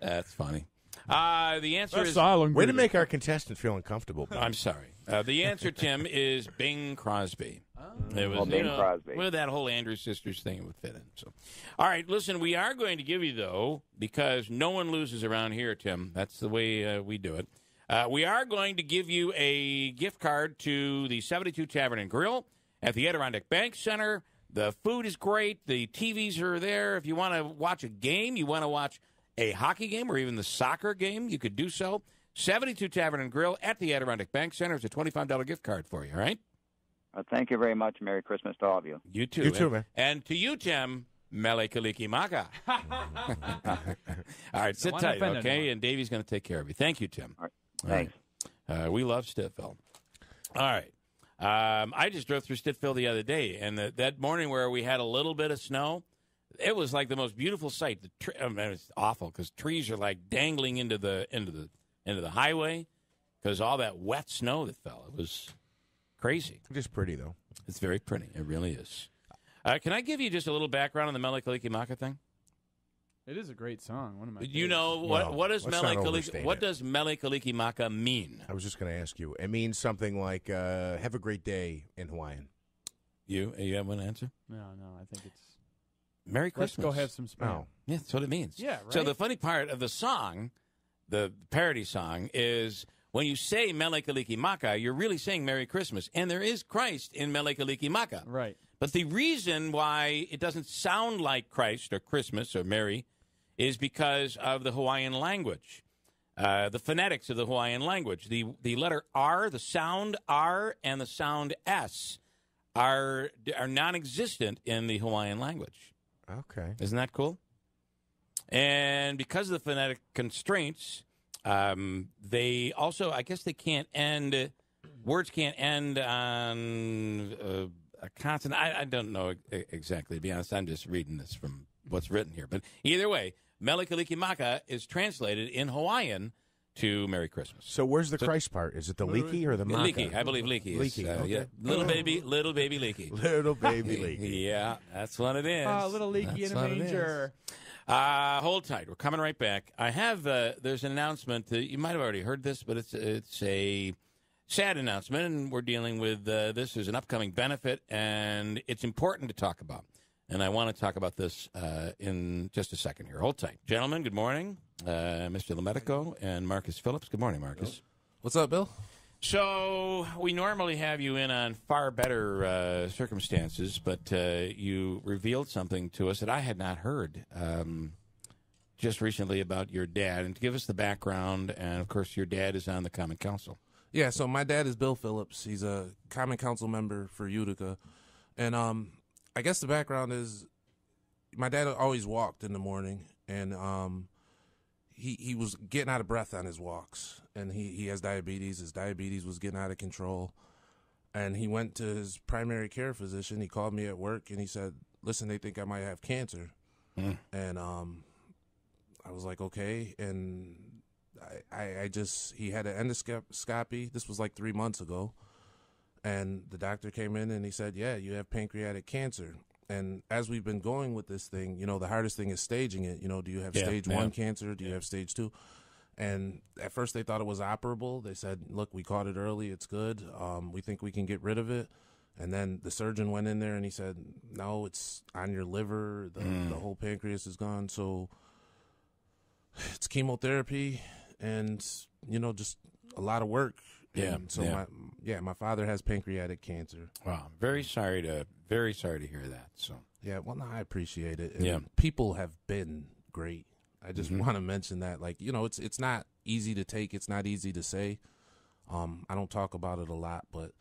That's funny. The answer is... Way to make our contestant feel uncomfortable. I'm sorry. The answer, Tim, is Bing Crosby. It was, Bing Crosby. Well, that whole Andrews Sisters thing would fit in. So, all right, listen, we are going to give you, though, because no one loses around here, Tim. That's the way we do it. We are going to give you a gift card to the 72 Tavern and Grill at the Adirondack Bank Center. The food is great. The TVs are there. If you want to watch a game, you want to watch a hockey game or even the soccer game, you could do so. 72 Tavern and Grill at the Adirondack Bank Center. It's a $25 gift card for you, all right? Thank you very much. Merry Christmas to all of you. You too. You too, man. And to you, Tim, Mele Kalikimaka. All right, sit tight, okay? And Davey's going to take care of you. Thank you, Tim. All right. Thanks. All right. We love Stittsville. All right. I just drove through Stittsville the other day, and that morning where we had a little bit of snow, it was like the most beautiful sight. It's awful because trees are like dangling into the highway because all that wet snow that fell. It was crazy. Just pretty, though. It's very pretty. It really is. Can I give you just a little background on the Mele Kalikimaka thing? It is a great song. One of my You know, what does Mele Kalikimaka mean? I was just going to ask you. It means something like have a great day in Hawaiian. You have an answer? No, I think it's Merry Christmas. Let's go have some spam. Oh. Yeah, that's what it means. Yeah, right? So the funny part of the song, the parody song, is when you say Mele Kalikimaka, you're really saying Merry Christmas. And there is Christ in Mele Kalikimaka. Right. But the reason why it doesn't sound like Christ or Christmas or Mary is because of the Hawaiian language, the phonetics of the Hawaiian language. The letter R, the sound R, and the sound S are non-existent in the Hawaiian language. Okay. Isn't that cool? And because of the phonetic constraints, they also, I guess they can't end, words can't end on a consonant. I don't know exactly, to be honest. I'm just reading this from what's written here. But either way, Mele Kalikimaka is translated in Hawaiian to Merry Christmas. So where's the Christ part? Is it the leaky or the maka? Leaky. I believe leaky. Leaky, okay. Yeah. Little baby leaky. Little baby leaky. Yeah, that's what it is. Oh, little leaky in a manger. Hold tight. We're coming right back. I have, there's an announcement. You might have already heard this, but it's a sad announcement, and we're dealing with this as an upcoming benefit, and it's important to talk about. And I want to talk about this in just a second here. Hold tight. Gentlemen, good morning. Mr. LeMedico and Marcus Phillips. Good morning, Marcus. What's up, Bill? So we normally have you in on far better circumstances, but you revealed something to us that I had not heard just recently about your dad. And to give us the background, and, of course, your dad is on the Common Council. Yeah, so my dad is Bill Phillips. He's a Common Council member for Utica. And I guess the background is my dad always walked in the morning, and he was getting out of breath on his walks, and he has diabetes. His diabetes was getting out of control, and he went to his primary care physician. He called me at work, and he said, listen, they think I might have cancer. And I was like, okay, and he had an endoscopy. This was like 3 months ago. And the doctor came in and he said, yeah, you have pancreatic cancer. And as we've been going with this thing, the hardest thing is staging it. Do you have stage 1 cancer? Do you have stage 2? And at first they thought it was operable. They said, look, we caught it early. It's good. We think we can get rid of it. And then the surgeon went in there and he said, no, it's on your liver. The whole pancreas is gone. So it's chemotherapy and, just a lot of work. Yeah. And so my father has pancreatic cancer. Wow. Very sorry to hear that. So yeah, well, no, I appreciate it. And people have been great. I just want to mention that, it's not easy to take. It's not easy to say. I don't talk about it a lot, but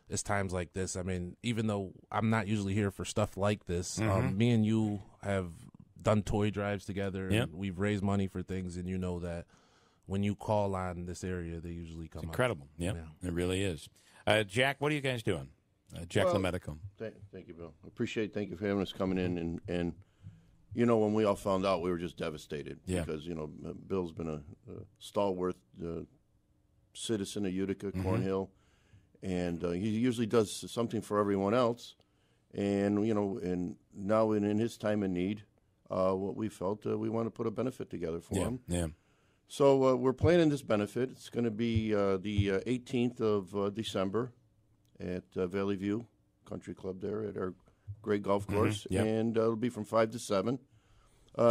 it's times like this. I mean, even though I'm not usually here for stuff like this, me and you have done toy drives together. Yep. And we've raised money for things, and that when you call on this area, they usually come. It's incredible. Yep. Yeah, it really is. Jack, what are you guys doing? Jack LeMedico. Thank you, Bill. Thank you for having us coming in. And when we all found out, we were just devastated. Yeah. Because, Bill's been a stalwart citizen of Utica, Cornhill. And he usually does something for everyone else. And, and now in his time of need, what we felt, we want to put a benefit together for him. Yeah. So we're planning this benefit. It's going to be the 18th of December at Valley View Country Club there at our great golf course. Yep. And it'll be from 5 to 7.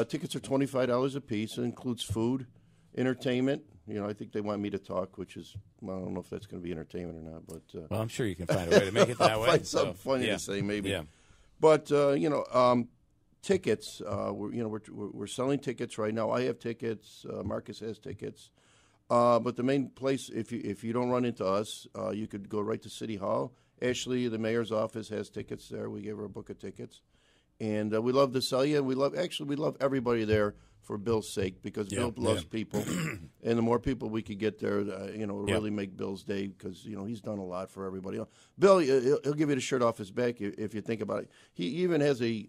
Tickets are $25 a piece. It includes food, entertainment. I think they want me to talk, which is, well, I don't know if that's going to be entertainment or not. But well, I'm sure you can find a way to make it that way. Find something funny to say, maybe. Yeah. But, tickets, we're selling tickets right now. I have tickets. Marcus has tickets. But the main place, if you don't run into us, you could go right to City Hall. Ashley, the mayor's office, has tickets there. We gave her a book of tickets. And we love to sell you. We love everybody there for Bill's sake, because Bill loves people. And the more people we could get there, really make Bill's day, because, he's done a lot for everybody else. Bill, he'll give you the shirt off his back if you think about it. He even has a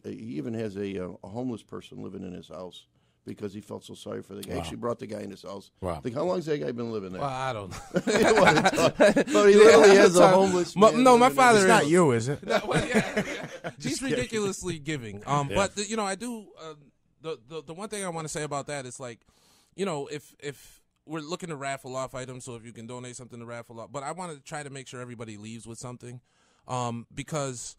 homeless person living in his house, because he felt so sorry for the guy. Wow. He actually brought the guy in his house. Wow. How long has that guy been living there? Well, I don't know. But he literally has a homeless man. No, my father It's not you, is it? No, well, yeah. He's ridiculously giving. But, I do, the one thing I want to say about that is, like, if we're looking to raffle off items, so if you can donate something to raffle off. But I want to try to make sure everybody leaves with something, because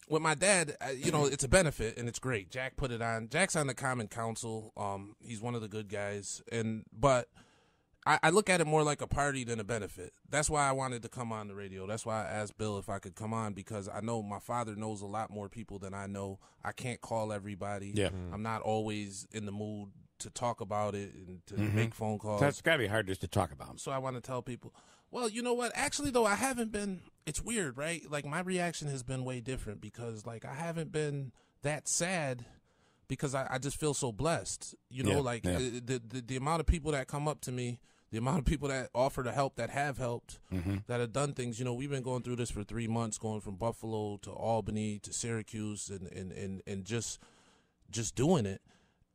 with my dad, it's a benefit, and it's great. Jack put it on. Jack's on the Common Council. He's one of the good guys. But I look at it more like a party than a benefit. That's why I wanted to come on the radio. That's why I asked Bill if I could come on, because I know my father knows a lot more people than I know. I can't call everybody. Yeah. I'm not always in the mood to talk about it and to make phone calls. That's got to be hard just to talk about. So I want to tell people, well, you know what? Actually, though, I haven't been – it's weird, right? Like, my reaction has been way different, because, like, I haven't been that sad, because I just feel so blessed. The amount of people that come up to me, the amount of people that offer to help, that have helped, that have done things. We've been going through this for 3 months, going from Buffalo to Albany to Syracuse, and just doing it.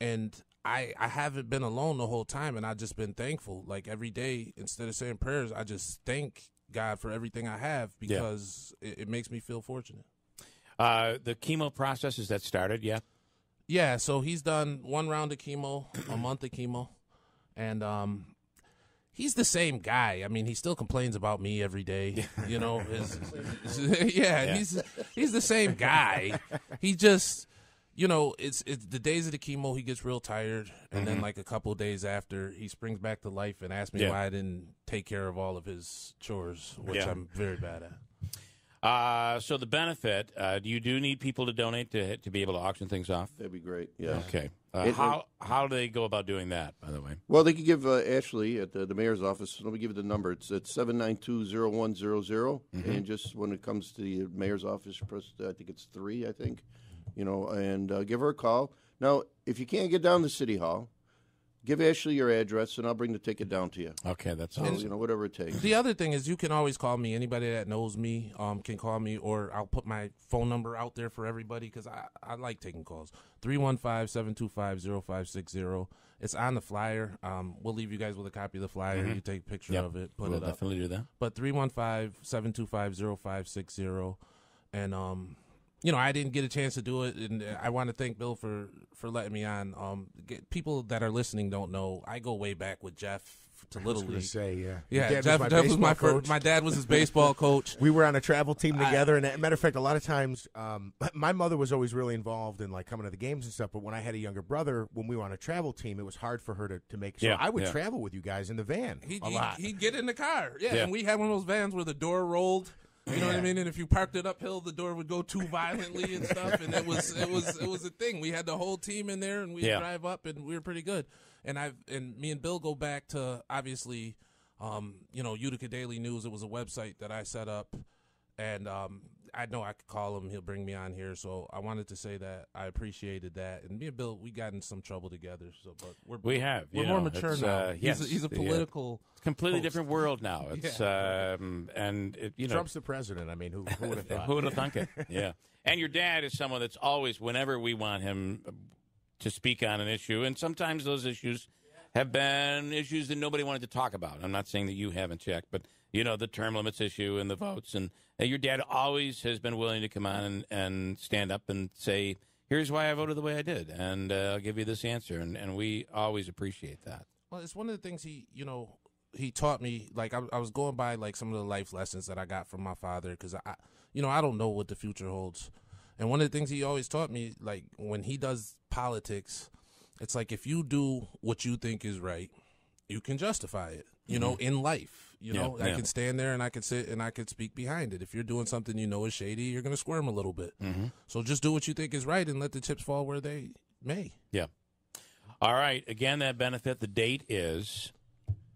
And I haven't been alone the whole time, and I've just been thankful. Like, every day, instead of saying prayers, I just thank God for everything I have, because it makes me feel fortunate. The chemo process, is that started yet? Yeah, so he's done 1 round of chemo, a month of chemo, and he's the same guy. I mean, he still complains about me every day. He's the same guy. He just, it's the days of the chemo, he gets real tired, and then like a couple of days after, he springs back to life and asks me why I didn't take care of all of his chores, which I'm very bad at. So the benefit, you do need people to donate to be able to auction things off? That'd be great, yeah. Okay. How do they go about doing that, by the way? Well, they can give Ashley at the mayor's office, let me give you the number. It's at 792-0100, and just when it comes to the mayor's office, press, I think it's 3, I think, and give her a call. Now, if you can't get down to City Hall, give Ashley your address, and I'll bring the ticket down to you. Okay, that's awesome. Whatever it takes. The other thing is, you can always call me. Anybody that knows me can call me, or I'll put my phone number out there for everybody, because I like taking calls. 315-725-0560. It's on the flyer. We'll leave you guys with a copy of the flyer. You take a picture of it, put it up. We'll definitely do that. But 315-725-0560. And, I didn't get a chance to do it, and I want to thank Bill for letting me on. People that are listening don't know, I go way back with Jeff to Little League. Jeff was my first. My dad was his baseball coach. We were on a travel team together, and as a matter of fact, a lot of times, my mother was always really involved in like coming to the games and stuff. But when I had a younger brother, when we were on a travel team, it was hard for her to make. So I would travel with you guys in the van a lot. He'd get in the car, and we had one of those vans where the door rolled. You know what I mean? And if you parked it uphill, the door would go too violently and stuff. And it was a thing. We had the whole team in there, and we'd drive up, and we were pretty good. And me and Bill go back to, obviously, Utica Daily News. It was a website that I set up, and I know I could call him. He'll bring me on here. So I wanted to say that I appreciated that. And me and Bill, we got in some trouble together. So, but we're more mature now. He's a political. It's a completely different world now. It's Trump's the president. I mean, who would have thought? Who would have thunk it? Yeah. And your dad is someone that's always, whenever we want him to speak on an issue, and sometimes those issues have been issues that nobody wanted to talk about. I'm not saying that you haven't checked, but the term limits issue and the votes, and your dad always has been willing to come on and stand up and say, here's why I voted the way I did, and I'll give you this answer, and we always appreciate that. Well, it's one of the things he taught me. Like, I was going by like some of the life lessons that I got from my father, because I don't know what the future holds. And one of the things he always taught me, like when he does politics, it's like if you do what you think is right, you can justify it, in life. I can stand there and I can sit and I can speak behind it. If you're doing something is shady, you're going to squirm a little bit. So just do what you think is right and let the chips fall where they may. Yeah. All right. Again, that benefit, the date is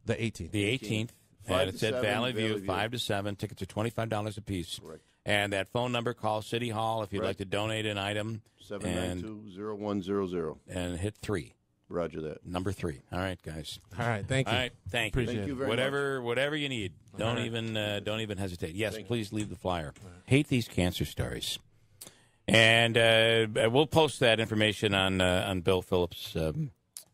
The 18th. The 18th. And it's at Valley View, 5 to 7. Tickets are $25 a piece. Correct. And that phone number, call City Hall if you'd like to donate an item. 792-0100. And hit 3. Roger that. Number 3. All right, guys. All right, thank you. All right, thank Appreciate you. Thank you very Whatever you need. Don't even hesitate. Yes, please leave the flyer. Hate these cancer stories. And we'll post that information on Bill Phillips'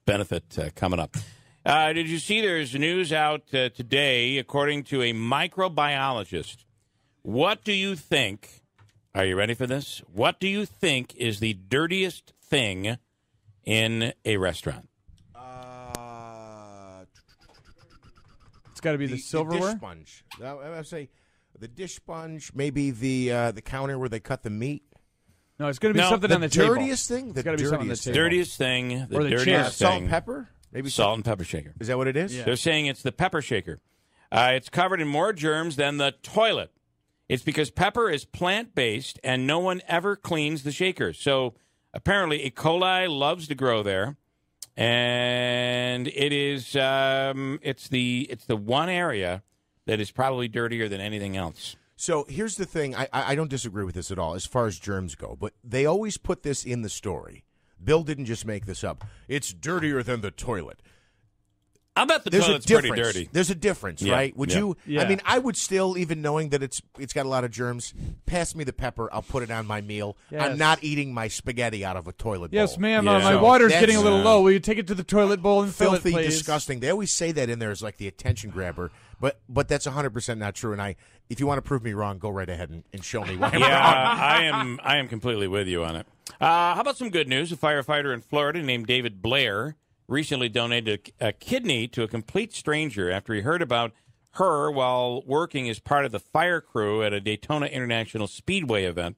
benefit coming up. Did you see there's news out today, according to a microbiologist? What do you think? Are you ready for this? What do you think is the dirtiest thing in a restaurant? It's got to be the silverware. The dish sponge. I would say the dish sponge, maybe the counter where they cut the meat. No, it's going to be something on the table. Dirtiest thing? It's got to be something on the table. Dirtiest thing. The or the dirtiest chair. thing. Salt and pepper? Maybe salt and pepper shaker. Is that what it is? Yeah. They're saying it's the pepper shaker. It's covered in more germs than the toilet. It's because pepper is plant-based and no one ever cleans the shaker. So apparently E. coli loves to grow there. And it is it's the one area that is probably dirtier than anything else. So here's the thing. I don't disagree with this at all as far as germs go, but they always put this in the story. Bill didn't just make this up. It's dirtier than the toilet. I bet the toilet's pretty dirty. There's a difference, right? Would you? Yeah. I mean, I would still, even knowing that it's got a lot of germs, pass me the pepper. I'll put it on my meal. Yes. I'm not eating my spaghetti out of a toilet bowl. Yes, ma'am. My water's getting a little low. Will you take it to the toilet bowl and fill it, please? Filthy, disgusting. They always say that in there as like the attention grabber, but that's 100% not true. And if you want to prove me wrong, go right ahead and show me why I'm wrong. I am completely with you on it. How about some good news? A firefighter in Florida named David Blair recently donated a kidney to a complete stranger after he heard about her while working as part of the fire crew at a Daytona International Speedway event.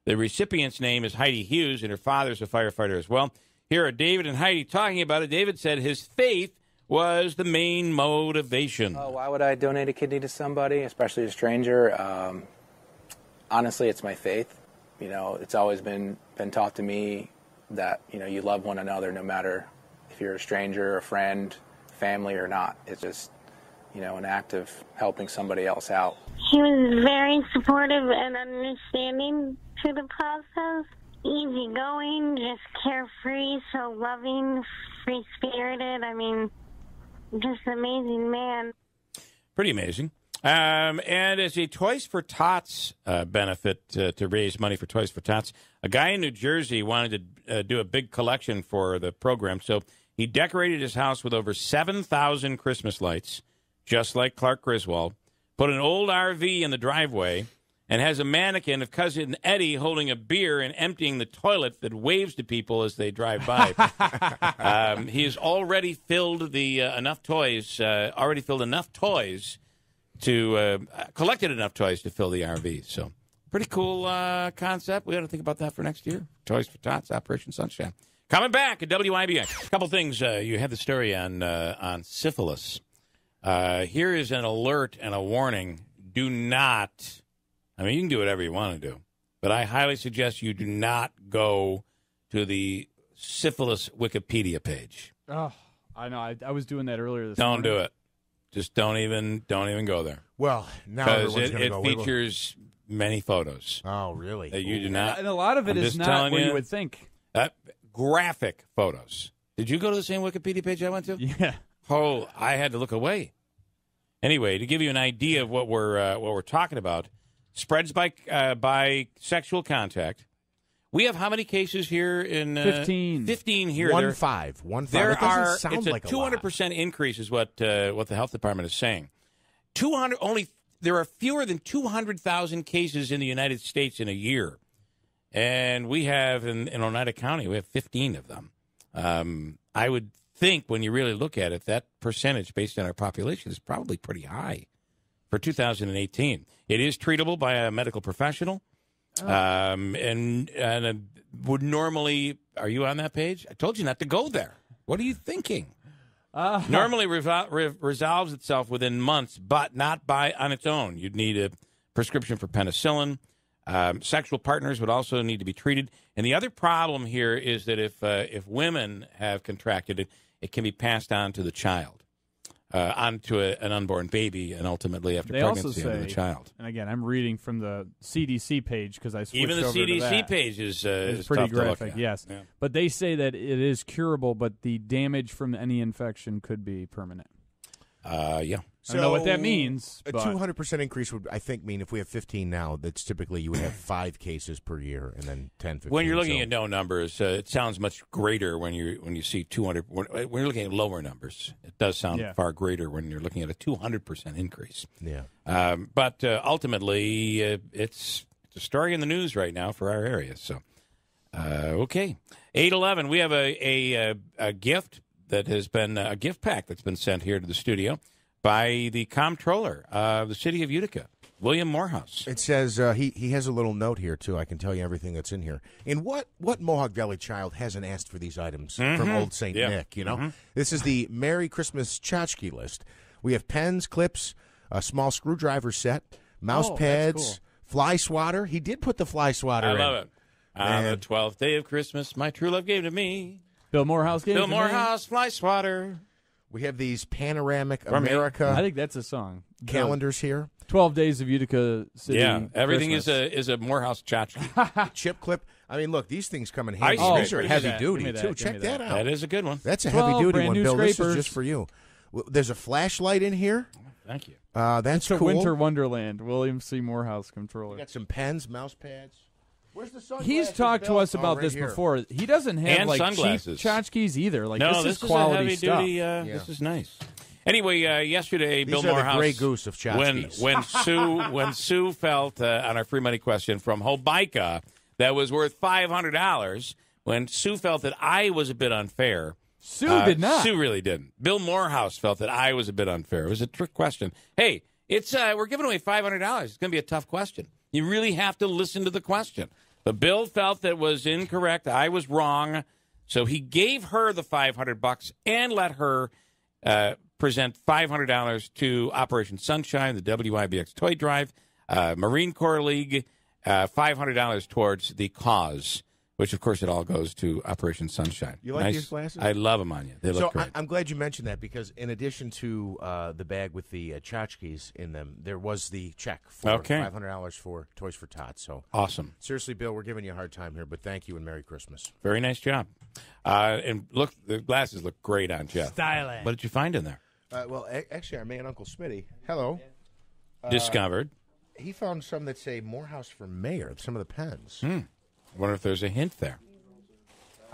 The recipient's name is Heidi Hughes, and her father's a firefighter as well. Here are David and Heidi talking about it. David said his faith was the main motivation. Why would I donate a kidney to somebody, especially a stranger? Honestly, it's my faith. You know, it's always been taught to me that, you know, you love one another no matter if you're a stranger, a friend, family or not. It's just, you know, an act of helping somebody else out. He was very supportive and understanding to the process. Easygoing, just carefree, so loving, free-spirited. I mean, just an amazing man. Pretty amazing. And as a Toys for Tots benefit to raise money for Toys for Tots, a guy in New Jersey wanted to do a big collection for the program, so he decorated his house with over 7,000 Christmas lights, just like Clark Griswold, put an old RV in the driveway, and has a mannequin of Cousin Eddie holding a beer and emptying the toilet that waves to people as they drive by. He has already filled enough toys to collected enough toys to fill the RV. So pretty cool concept. We got to think about that for next year. Toys for Tots, Operation Sunshine. Coming back at WIBX. A couple things. You had the story on syphilis. Here is an alert and a warning. Do not, I mean, you can do whatever you want to do, but I highly suggest you do not go to the syphilis Wikipedia page. Oh, I know. I was doing that earlier this morning. morning. Do it. Just don't even go there. Well, now everyone's going to go. It features many photos. Oh, really? That you do not. And a lot of it is not what you would think. Graphic photos. Did you go to the same Wikipedia page I went to? Yeah. Oh, I had to look away. Anyway, to give you an idea of what we're talking about, spreads by sexual contact. We have how many cases here in 15? 15 here. 1.5. There it doesn't are. sound It's like a 200% increase, is what the health department is saying. There are fewer than 200,000 cases in the United States in a year, and we have in Oneida County we have 15 of them. I would think when you really look at it, that percentage based on our population is probably pretty high for 2018. It is treatable by a medical professional. And would normally, are you on that page? I told you not to go there. What are you thinking? Normally resolves itself within months, but not on its own. You'd need a prescription for penicillin. Sexual partners would also need to be treated. And the other problem here is that if women have contracted it, it can be passed on to the child. onto an unborn baby, and ultimately after pregnancy also say, onto the child. And again, I'm reading from the CDC page because I switched even the over to CDC that. page is pretty tough graphic. to look at. Yes, Yeah. but they say that it is curable, but the damage from any infection could be permanent. Yeah. I don't know what that means. A but 200% increase would, I think, mean if we have 15 now, that's typically you would have 5 cases per year, and then 10, 15. When you're looking at no numbers, it sounds much greater when you see 200. When you're looking at lower numbers, it does sound far greater when you're looking at a 200% increase. Yeah. But ultimately, it's a story in the news right now for our area. So, okay, 811. We have a gift that has been a gift pack that's been sent here to the studio by the comptroller of the city of Utica, William Morehouse. It says he has a little note here, too. I can tell you everything that's in here. And what Mohawk Valley child hasn't asked for these items from Old St. Nick, you know? This is the Merry Christmas tchotchke list. We have pens, clips, a small screwdriver set, mouse pads, fly swatter. He did put the fly swatter in. I love it. On the 12th day of Christmas, my true love gave to me. Bill Morehouse gave Bill to me. Morehouse, fly swatter. We have these Panoramic America. I think that's a song. Calendars here. 12 Days of Utica City. Yeah, everything Christmas. is a Morehouse tchotchke. Chip clip. I mean, look, these things come in handy. These are heavy duty, too. Check that out. That is a good one. That's a heavy duty one, Bill. Scrapers. This is just for you. There's a flashlight in here. Thank you. That's it's cool. a Winter Wonderland. William C. Morehouse comptroller. We got some pens, mouse pads. Where's the sunglasses? He's talked to us about right this here. before. He doesn't have And like sunglasses. cheap tchotchkes either. Like No, this is quality a heavy stuff. duty. This is nice. Anyway, yesterday, These Bill are the Morehouse, Grey Goose of tchotchkes. when Sue felt on our free money question from Hobica that was worth $500, when Sue felt that I was a bit unfair. Sue did not. Sue really didn't. Bill Morehouse felt that I was a bit unfair. It was a trick question. Hey, it's we're giving away $500. It's going to be a tough question. You really have to listen to the question. But Bill felt that was incorrect. I was wrong. So he gave her the $500 and let her present $500 to Operation Sunshine, the WIBX Toy Drive, Marine Corps League, $500 towards the cause, which, of course, it all goes to Operation Sunshine. You like these glasses? I love them on you. They look great. I'm glad you mentioned that because in addition to the bag with the tchotchkes in them, there was the check for $500 for Toys for Tots. So awesome. Seriously, Bill, we're giving you a hard time here, but thank you and Merry Christmas. Very nice job. And look, the glasses look great on Jeff. Styling. What did you find in there? Well, actually, our man, Uncle Smitty, hello. Discovered. He found some that say Morehouse for mayor, some of the pens. I wonder if there's a hint there.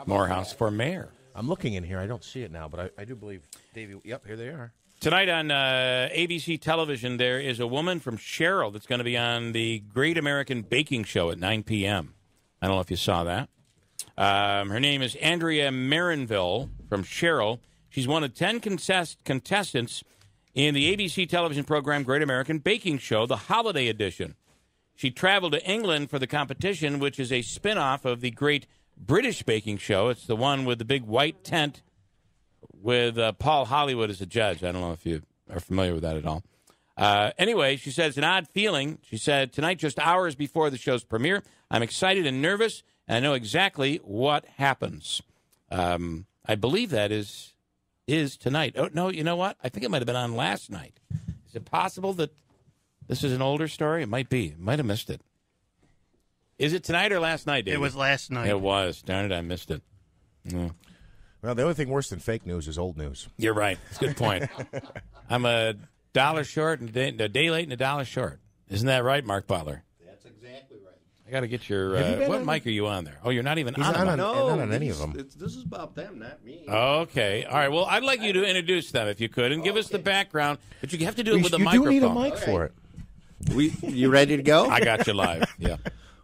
Morehouse for mayor. I'm looking in here. I don't see it now, but I do believe, Davey, yep, here they are. Tonight on ABC television, there is a woman from Sherrill that's going to be on the Great American Baking Show at 9 p.m. I don't know if you saw that. Her name is Andrea Marinville from Sherrill. She's one of 10 contestants in the ABC television program Great American Baking Show, the holiday edition. She traveled to England for the competition, which is a spin-off of the Great British Baking Show. It's the one with the big white tent with Paul Hollywood as a judge. I don't know if you are familiar with that at all. Anyway, she says, an odd feeling. She said, tonight, just hours before the show's premiere, I'm excited and nervous, and I know exactly what happens. I believe that is tonight. Oh, no, you know what? I think it might have been on last night. Is it possible that this is an older story? It might be. Might have missed it. Is it tonight or last night, David? It was last night. It was. Darn it, I missed it. Yeah. Well, the only thing worse than fake news is old news. You're right. That's a good point. I'm $1 short, and a day late and $1 short. Isn't that right, Mark Butler? That's exactly right. I got to get your... what mic are you on there? Oh, you're not even on them. Not on any of them. This is about them, not me. Okay. All right. Well, I'd like you to introduce them, if you could, and give us the background. But you have to do it with a You microphone. do need a mic for it. You ready to go? I got you live. Yeah.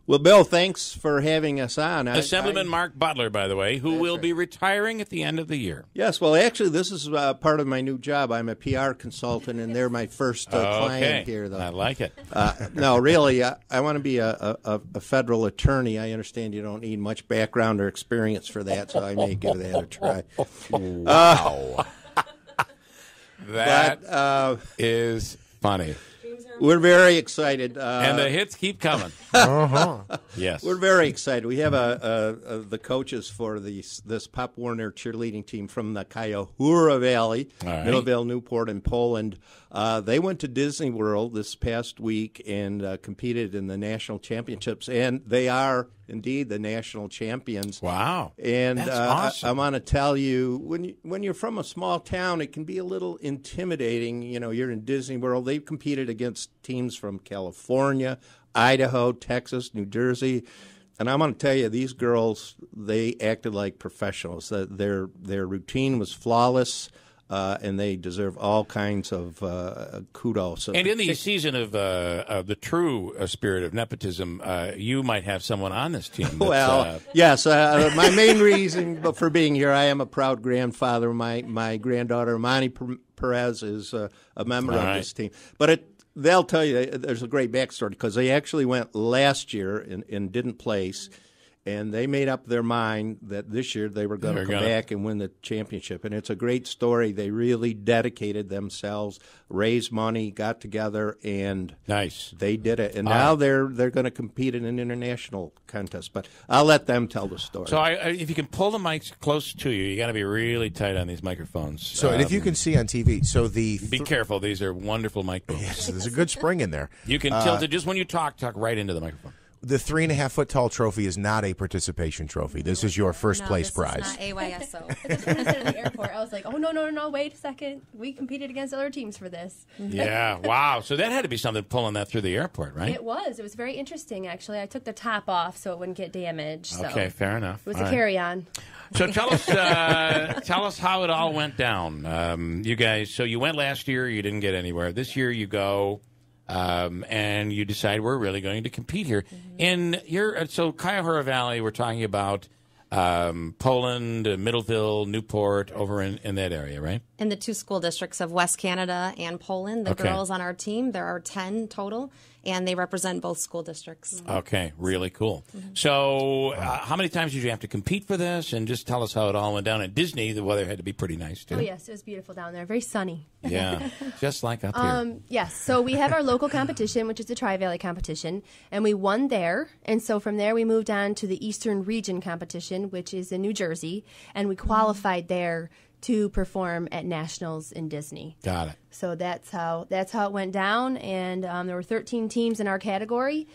Well, Bill, thanks for having us on. Assemblyman Mark Butler, by the way, who will be retaring at the end of the year. Yes, well, actually, this is part of my new job. I'm a PR consultant, and they're my first client here, though. I like it. No, really, I want to be a federal attorney. I understand you don't need much background or experience for that, so I may give that a try. Wow. That is funny. Dreams are We're very excited. And the hits keep coming. Yes. We're very excited. We have the coaches for this Pop Warner cheerleading team from the Cuyahoga Valley, Middleville, Newport, and Poland. They went to Disney World this past week and competed in the national championships, and they are indeed the national champions. Wow. And that's awesome. I want to tell you, when you're from a small town, it can be a little intimidating. You know, you're in Disney World. They've competed against teams from California, Idaho, Texas, New Jersey. And I'm going to tell you, these girls, they acted like professionals. Their routine was flawless. And they deserve all kinds of kudos. And in the season of the true spirit of nepotism, you might have someone on this team. Well, yes. My main reason for being here, I am a proud grandfather. My granddaughter, Monty Perez, is a member of this team. But they'll tell you there's a great backstory because they actually went last year and didn't place. And they made up their mind that this year they were going to come back and win the championship. And it's a great story. They really dedicated themselves, raised money, got together, and they did it. And now they're going to compete in an international contest. But I'll let them tell the story. So if you can pull the mics close to you, you got to be really tight on these microphones. So and if you can see on TV, so be careful. These are wonderful mic booms. Yes, there's a good spring in there. You can tilt it just when you talk right into the microphone. The 3.5-foot tall trophy is not a participation trophy. This is your first place prize. Not AYSO. It's when I was at the airport, I was like, oh, no, wait a second. We competed against other teams for this. Yeah, wow. So that had to be something pulling that through the airport, right? It was. It was very interesting, actually. I took the top off so it wouldn't get damaged. So okay, fair enough. It was a carry-on. So tell us how it all went down. You guys, so you went last year, you didn't get anywhere. This year you go. And you decide we're really going to compete here. So Cuyahoga Valley, we're talking about Poland, Middleville, Newport, over in that area, right? In the two school districts of West Canada and Poland, the girls on our team, there are 10 total, and they represent both school districts. Okay, really cool. So how many times did you have to compete for this? And just tell us how it all went down. At Disney, the weather had to be pretty nice, too. Oh, yes, it was beautiful down there. Very sunny. Yeah, just like up here. Yes, so we have our local competition, which is the Tri-Valley competition, and we won there. And so from there, we moved on to the Eastern Region competition, which is in New Jersey, and we qualified there to perform at nationals in Disney. Got it. So that's how it went down, and there were 13 teams in our category.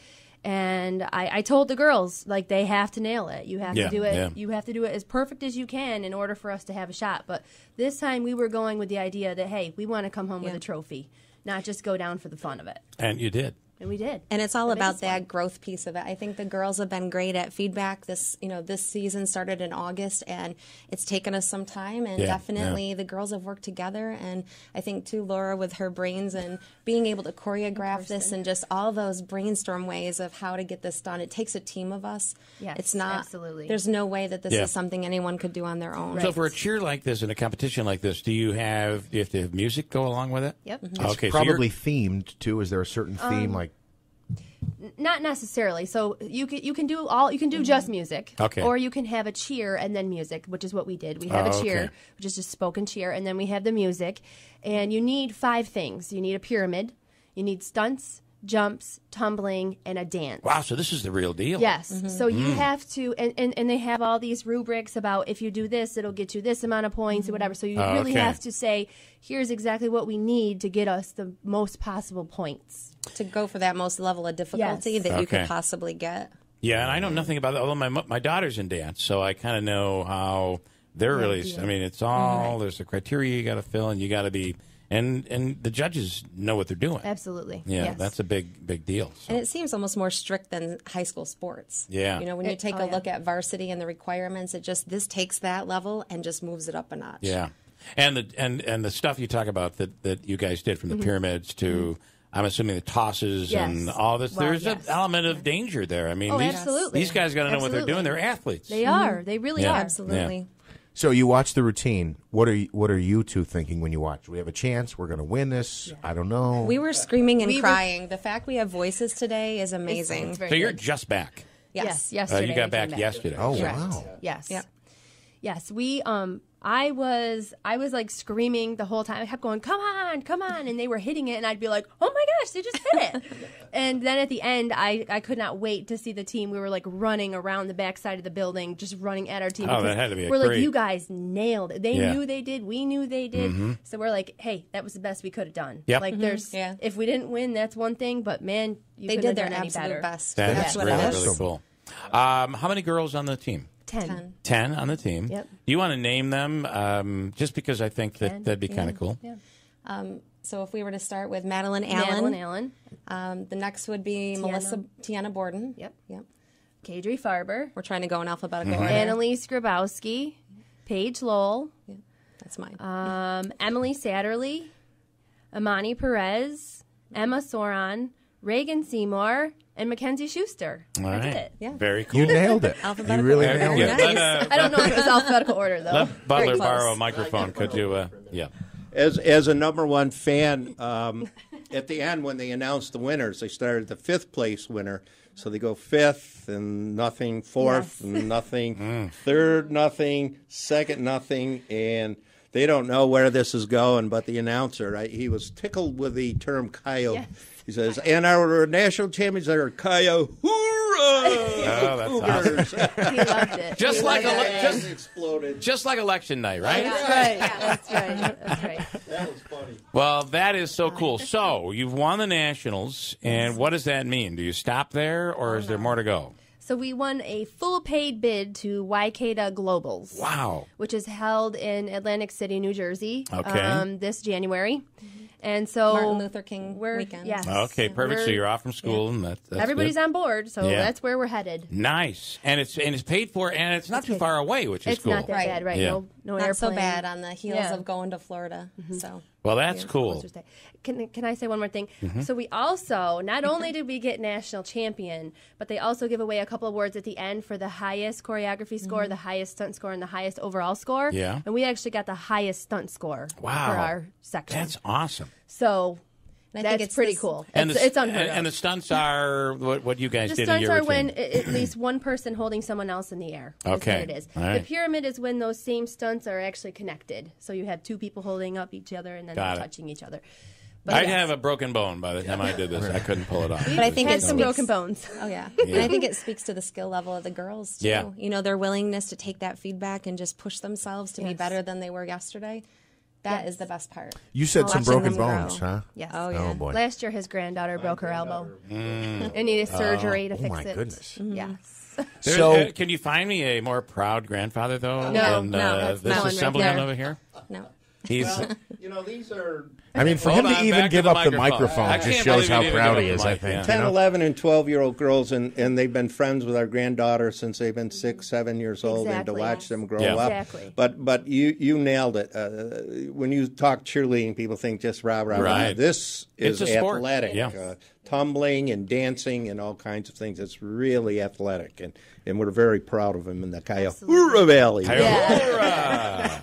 And I told the girls, like, they have to nail it. You have to do it. Yeah. You have to do it as perfect as you can in order for us to have a shot. But this time we were going with the idea that, hey, we want to come home with a trophy, not just go down for the fun of it. And you did. And we did. And it's all about that growth piece of it. I think the girls have been great at feedback. This season started in August, and it's taken us some time. And definitely the girls have worked together. And I think, too, Laura, with her brains and being able to choreograph this and just all those brainstorm ways of how to get this done. It takes a team of us. Yes, it's not, absolutely. There's no way that this is something anyone could do on their own. Right. So for a cheer like this and a competition like this, do you have to have music go along with it? Yep. Mm-hmm. Okay, it's probably themed, too. Is there a certain theme like? Not necessarily. So you can do just music, or you can have a cheer and then music, which is what we did. We have a cheer, which is just spoken cheer, and then we have the music. And you need 5 things. You need a pyramid, you need stunts, jumps, tumbling, and a dance. Wow, so this is the real deal. Yes. So you have to, and they have all these rubrics about if you do this, it'll get you this amount of points or whatever. So you really have to say, here's exactly what we need to get us the most possible points. To go for that most level of difficulty that you could possibly get. Yeah, and I know nothing about that, although my daughter's in dance, so I kind of know how they're really, I mean, it's all, there's a criteria you got to fill, and you got to be, and the judges know what they're doing. Absolutely. Yeah, that's a big deal. So. And it seems almost more strict than high school sports. Yeah. You know, when you take a look at varsity and the requirements, this takes that level and just moves it up a notch. Yeah. And the stuff you talk about that you guys did, from the pyramids to... I'm assuming the tosses and all this. Well, there's an element of danger there. I mean, these guys got to know what they're doing. They're athletes. They are. They really are. Absolutely. Yeah. So you watch the routine. What are you two thinking when you watch? We have a chance. We're going to win this. Yeah. I don't know. We were screaming and crying. The fact we have voices today is amazing. It's so you're just back. Yes. Yesterday. You got back yesterday. Oh, correct. Wow. Yes. Yep. Yes. We I was like screaming the whole time. I kept going, come on, come on. And they were hitting it, and I'd be like, oh, my gosh, they just hit it. And then at the end, I could not wait to see the team. We were, like, running around the backside of the building, just running at our team. Oh, that had to be we're great. like, you guys nailed it. They knew they did. We knew they did. Mm-hmm. So we're like, hey, that was the best we could have done. Yep. Like, if we didn't win, that's one thing. But, man, they did their absolute best. That's what really, it is. really cool. How many girls on the team? 10. 10 on the team. Yep. Do you want to name them? Just because I think that'd be kind of cool. Yeah. So if we were to start with Madeline Allen. The next would be Tiana Borden. Yep. Kadri Farber. We're trying to go in alphabetical Mm-hmm. order. Annalise Grabowski. Paige Lowell. Yeah, that's mine. Emily Satterley. Amani Perez. Emma Soran. Reagan Seymour. And Mackenzie Schuster. All I right. did it. Yeah. Very cool. You nailed it. Alphabetical You really order. nailed Yeah. it. Nice. I don't know if it was alphabetical order, though. Let Butler Very close. borrow a microphone. Could you? Yeah. As a number one fan, at the end when they announced the winners, they started the fifth place winner. So they go fifth and nothing, fourth and nothing, third nothing, second nothing, and they don't know where this is going. But the announcer, he was tickled with the term coyote. Yes. He says, and our national champions are coyote. Oh, that's awesome. He loved it. Just He like loved it. exploded. Just like election night, right? That's right. That was funny. Well, that is so cool. So you've won the nationals, and what does that mean? Do you stop there, or is there more to go? So we won a full paid bid to WIBX Globals. Wow. Which is held in Atlantic City, New Jersey. Okay. This January. And so Martin Luther King weekend. Yes. Okay, perfect. So We're- you're off from school, and that's everybody's good. on board, so Yeah. that's where we're headed. Nice, and it's paid for, and it's not too far away, which is It's cool. not that bad, right? Yeah. No Not so airplane. bad on the heels Yeah. of going to Florida. So Well, that's cool. Can I say one more thing? Mhm. So we also, not only did we get national champion, but they also give away a couple awards at the end for the highest choreography score, the highest stunt score, and the highest overall score. Yeah. And we actually got the highest stunt score Wow. for our section. That's awesome. So And I think that's it's pretty this- cool. And It's unheard of. and the stunts are what you guys The did in stunts your are routine. when at least one person holding someone else in the air. That's Okay. what it is. All right. The pyramid is when those same stunts are actually connected. So you have two people holding up each other and then Got they're it. touching each other. But I'd yes. have a broken bone by the time I did this. I couldn't pull it off. But I think had it some speaks- broken bones. Oh yeah. Yeah. And I think it speaks to the skill level of the girls too. Yeah. You know, their willingness to take that feedback and just push themselves to be Yes. better than they were yesterday. That Yes. is the best part. You said some Watching broken them grow. bones, huh? Yes. Oh yeah. Oh, boy. Last year, his granddaughter broke her elbow Mm. and needed surgery to Oh, fix my it. goodness. Yes. There- can you find me a more proud grandfather, though, No, than no, that's this that one right assemblyman there. over here? No. He's. Well, you know, these are I mean, for Hold him to on, even back give to up the microphone. microphone I just can't shows believe how he didn't proud give he up is, the I mic, think. yeah. you 10, know? 11, and 12-year-old girls, and they've been friends with our granddaughter since they've been 6, 7 years old, and to Exactly. watch them grow Yeah. up. Exactly. But you nailed it. When you talk cheerleading, people think just rah, rah, rah. Right. This is It's a sport. athletic. Yeah. Tumbling and dancing and all kinds of things. It's really athletic, and we're very proud of him in the Cuyahoga Valley. Hurrah!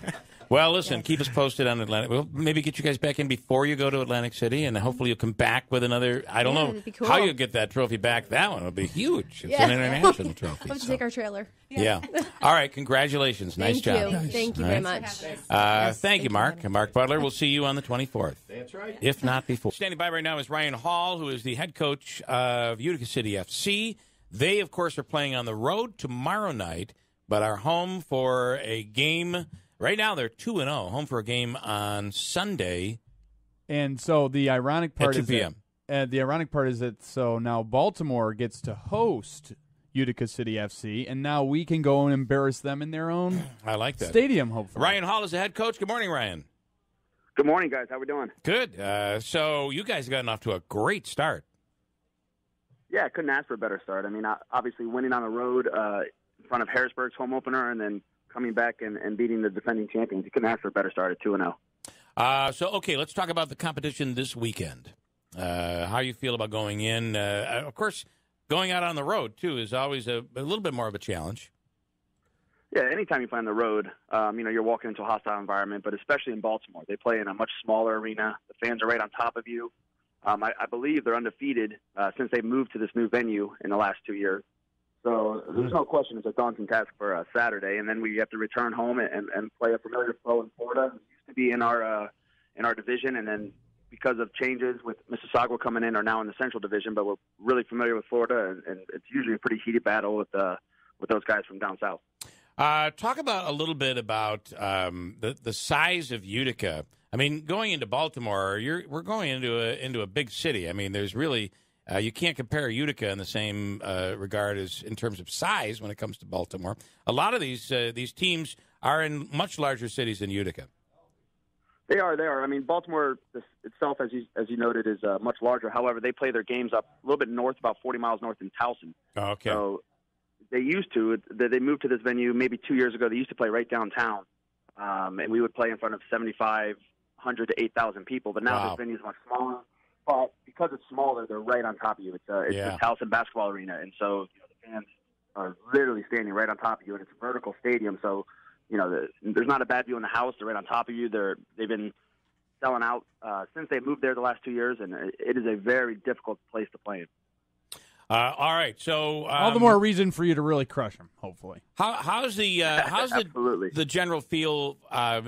Well, listen, keep us posted on Atlantic. We'll maybe get you guys back in before you go to Atlantic City, and hopefully you'll come back with another. I don't Yeah, know that'd be cool. how you'll get that trophy back. That one will be huge. It's Yeah. an international trophy. We'll have to so. take our trailer. Yeah. All right. Congratulations. Nice Thank job. you. Thank you All very right. much. Thank you, Mark. Mark Butler. We'll see you on the 24th. That's right. If not before. Standing by right now is Ryan Hall, who is the head coach of Utica City FC. They, of course, are playing on the road tomorrow night, but are home for a game. Right now, they're 2-0, home for a game on Sunday. And so the ironic part At 2 is p.m. The ironic part is that so now Baltimore gets to host Utica City FC, and now we can go and embarrass them in their own I like that. stadium. Hopefully, Ryan Hall is the head coach. Good morning, Ryan. Good morning, guys. How we doing? Good. So you guys have gotten off to a great start. Yeah, I couldn't ask for a better start. I mean, obviously winning on the road in front of Harrisburg's home opener, and then coming back and beating the defending champions. You couldn't ask for a better start at 2-0. Okay, let's talk about the competition this weekend. How you feel about going in? Of course, going out on the road, too, is always a little bit more of a challenge. Yeah, anytime you find the road, you're walking into a hostile environment, but especially in Baltimore. They play in a much smaller arena. The fans are right on top of you. I believe they're undefeated since they've moved to this new venue in the last 2 years. So there's no question it's a daunting task for Saturday, and then we have to return home and play a familiar foe in Florida, who used to be in our division, and then because of changes with Mississauga coming in, are now in the Central Division, but we're really familiar with Florida, and it's usually a pretty heated battle with those guys from down south. Talk about a little bit about the size of Utica. I mean, going into Baltimore, we're going into a big city. I mean, there's really you can't compare Utica in the same regard as in terms of size when it comes to Baltimore. A lot of these teams are in much larger cities than Utica. They are. I mean, Baltimore itself, as you noted, is much larger. However, they play their games up a little bit north, about 40 miles north in Towson. Oh, okay. So they used to. They moved to this venue maybe 2 years ago. They used to play right downtown, and we would play in front of 7,500 to 8,000 people. But now this venue is much smaller. But because it's smaller, they're right on top of you. It's the Towson basketball arena, and so the fans are literally standing right on top of you, and it's a vertical stadium. So there's not a bad view in the house. They're right on top of you. They've been selling out since they moved there the last 2 years, and it is a very difficult place to play in. All right, so all the more reason for you to really crush them. Hopefully, how's the general feel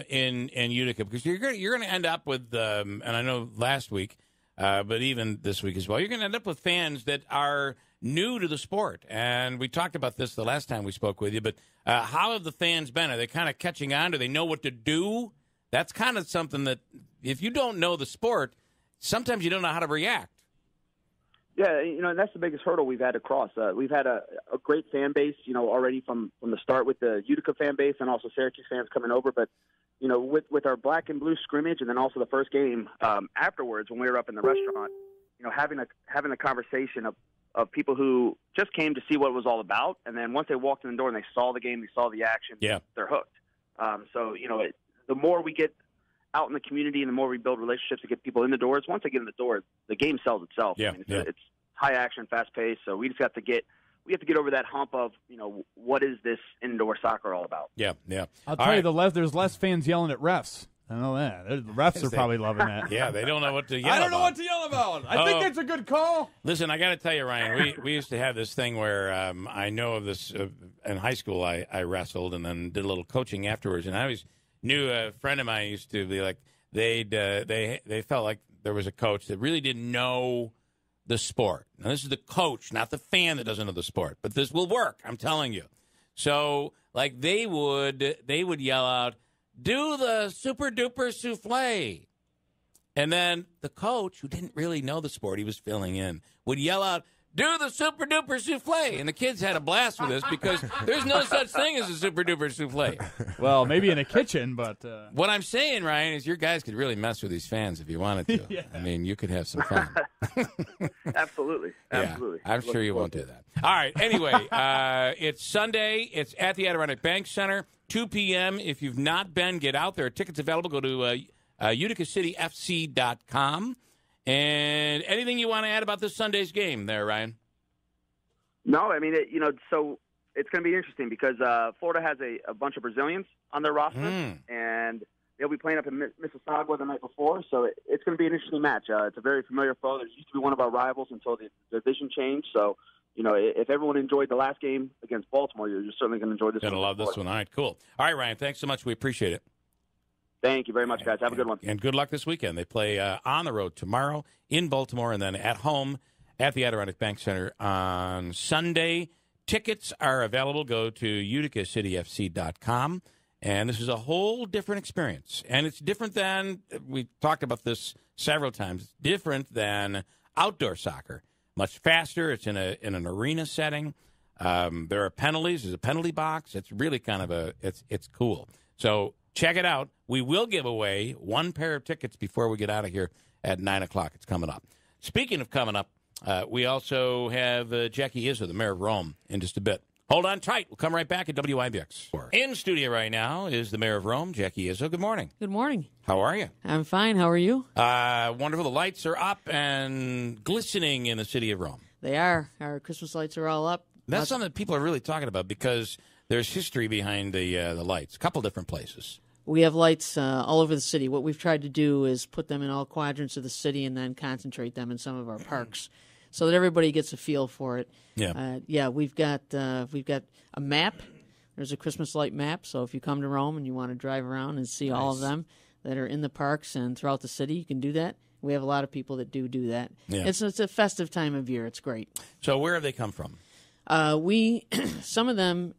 in Utica? Because you're going to end up with, and I know last week, but even this week as well, you're going to end up with fans that are new to the sport. And we talked about this the last time we spoke with you. But how have the fans been? Are they kind of catching on? Do they know what to do? That's kind of something that if you don't know the sport, sometimes you don't know how to react. Yeah, and that's the biggest hurdle we've had to cross. We've had a great fan base, already from the start with the Utica fan base and also Syracuse fans coming over. But, with our black and blue scrimmage and then also the first game afterwards when we were up in the restaurant, having a conversation of people who just came to see what it was all about. And then once they walked in the door and they saw the game, they saw the action, they're hooked. The more we get out in the community and the more we build relationships to get people in the doors, once they get in the door, the game sells itself. Yeah, I mean, it's high action, fast paced. So we just have to get over that hump of, what is this indoor soccer all about? Yeah. I'll tell you, there's less fans yelling at refs. I know that. The refs are probably loving that. Yeah, they don't know what to yell about. I don't know what to yell about. I think that's a good call. Listen, I got to tell you, Ryan, we used to have this thing where I know of this in high school. I wrestled and then did a little coaching afterwards, and I always knew a friend of mine used to be like they felt like there was a coach that really didn't know the sport. Now, this is the coach, not the fan that doesn't know the sport, but this will work. I'm telling you. So, like they would yell out, "Do the super duper souffle," and then the coach, who didn't really know the sport, he was filling in, would yell out, "Do the super duper souffle," and the kids had a blast with this because there's no such thing as a super duper souffle. Well, maybe in a kitchen, but what I'm saying, Ryan, is your guys could really mess with these fans if you wanted to. Yeah. I mean, you could have some fun. Absolutely. Yeah, I'm sure you won't do that. All right. Anyway, it's Sunday. It's at the Adirondack Bank Center, 2 p.m. If you've not been, get out there. Tickets available. Go to uticacity.fc.com. And anything you want to add about this Sunday's game there, Ryan? No, I mean, so it's going to be interesting because Florida has a bunch of Brazilians on their roster, and they'll be playing up in Mississauga the night before, so it's going to be an interesting match. It's a very familiar foe. There used to be one of our rivals until the division changed, so if everyone enjoyed the last game against Baltimore, you're certainly going to enjoy this one. Going to love this one. All right, cool. All right, Ryan, thanks so much. We appreciate it. Thank you very much, guys. Have a good one. And good luck this weekend. They play on the road tomorrow in Baltimore and then at home at the Adirondack Bank Center on Sunday. Tickets are available. Go to uticacity.fc.com. And this is a whole different experience. And it's different than, we talked about this several times, it's different than outdoor soccer. Much faster. It's in an arena setting. There are penalties. There's a penalty box. It's really kind of it's cool. So check it out. We will give away one pair of tickets before we get out of here at 9 o'clock. It's coming up. Speaking of coming up, we also have Jackie Izzo, the mayor of Rome, in just a bit. Hold on tight. We'll come right back at WIBX. In studio right now is the mayor of Rome, Jackie Izzo. Good morning. Good morning. How are you? I'm fine. How are you? Wonderful. The lights are up and glistening in the city of Rome. They are. Our Christmas lights are all up. That's something that people are really talking about because there's history behind the lights. A couple different places. We have lights all over the city. What we've tried to do is put them in all quadrants of the city and then concentrate them in some of our parks so that everybody gets a feel for it. Yeah. We've got a map. There's a Christmas light map. So if you come to Rome and you want to drive around and see all of them that are in the parks and throughout the city, you can do that. We have a lot of people that do that. Yeah. It's a festive time of year. It's great. So where have they come from? Some of them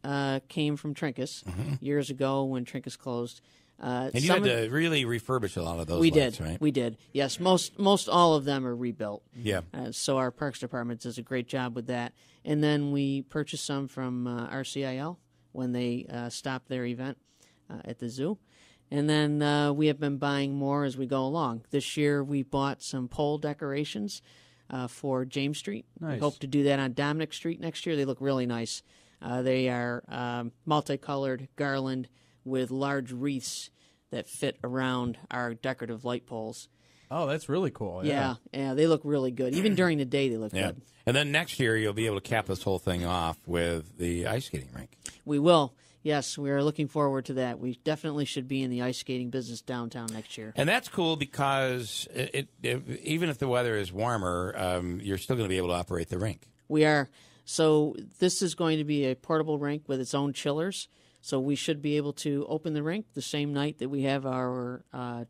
came from Trinkus years ago when Trinkus closed. And you had to really refurbish a lot of those. We lights, did, right? we did. Yes, most all of them are rebuilt. Yeah. So our Parks Department does a great job with that. And then we purchased some from RCIL when they stopped their event at the zoo. And then we have been buying more as we go along. This year we bought some pole decorations for James Street. Nice. We hope to do that on Dominic Street next year. They look really nice. They are multicolored garland with large wreaths that fit around our decorative light poles. Oh, that's really cool. Yeah, they look really good. Even during the day, they look good. And then next year, you'll be able to cap this whole thing off with the ice skating rink. We will. Yes, we are looking forward to that. We definitely should be in the ice skating business downtown next year. And that's cool because even if the weather is warmer, you're still going to be able to operate the rink. We are. So this is going to be a portable rink with its own chillers. So we should be able to open the rink the same night that we have our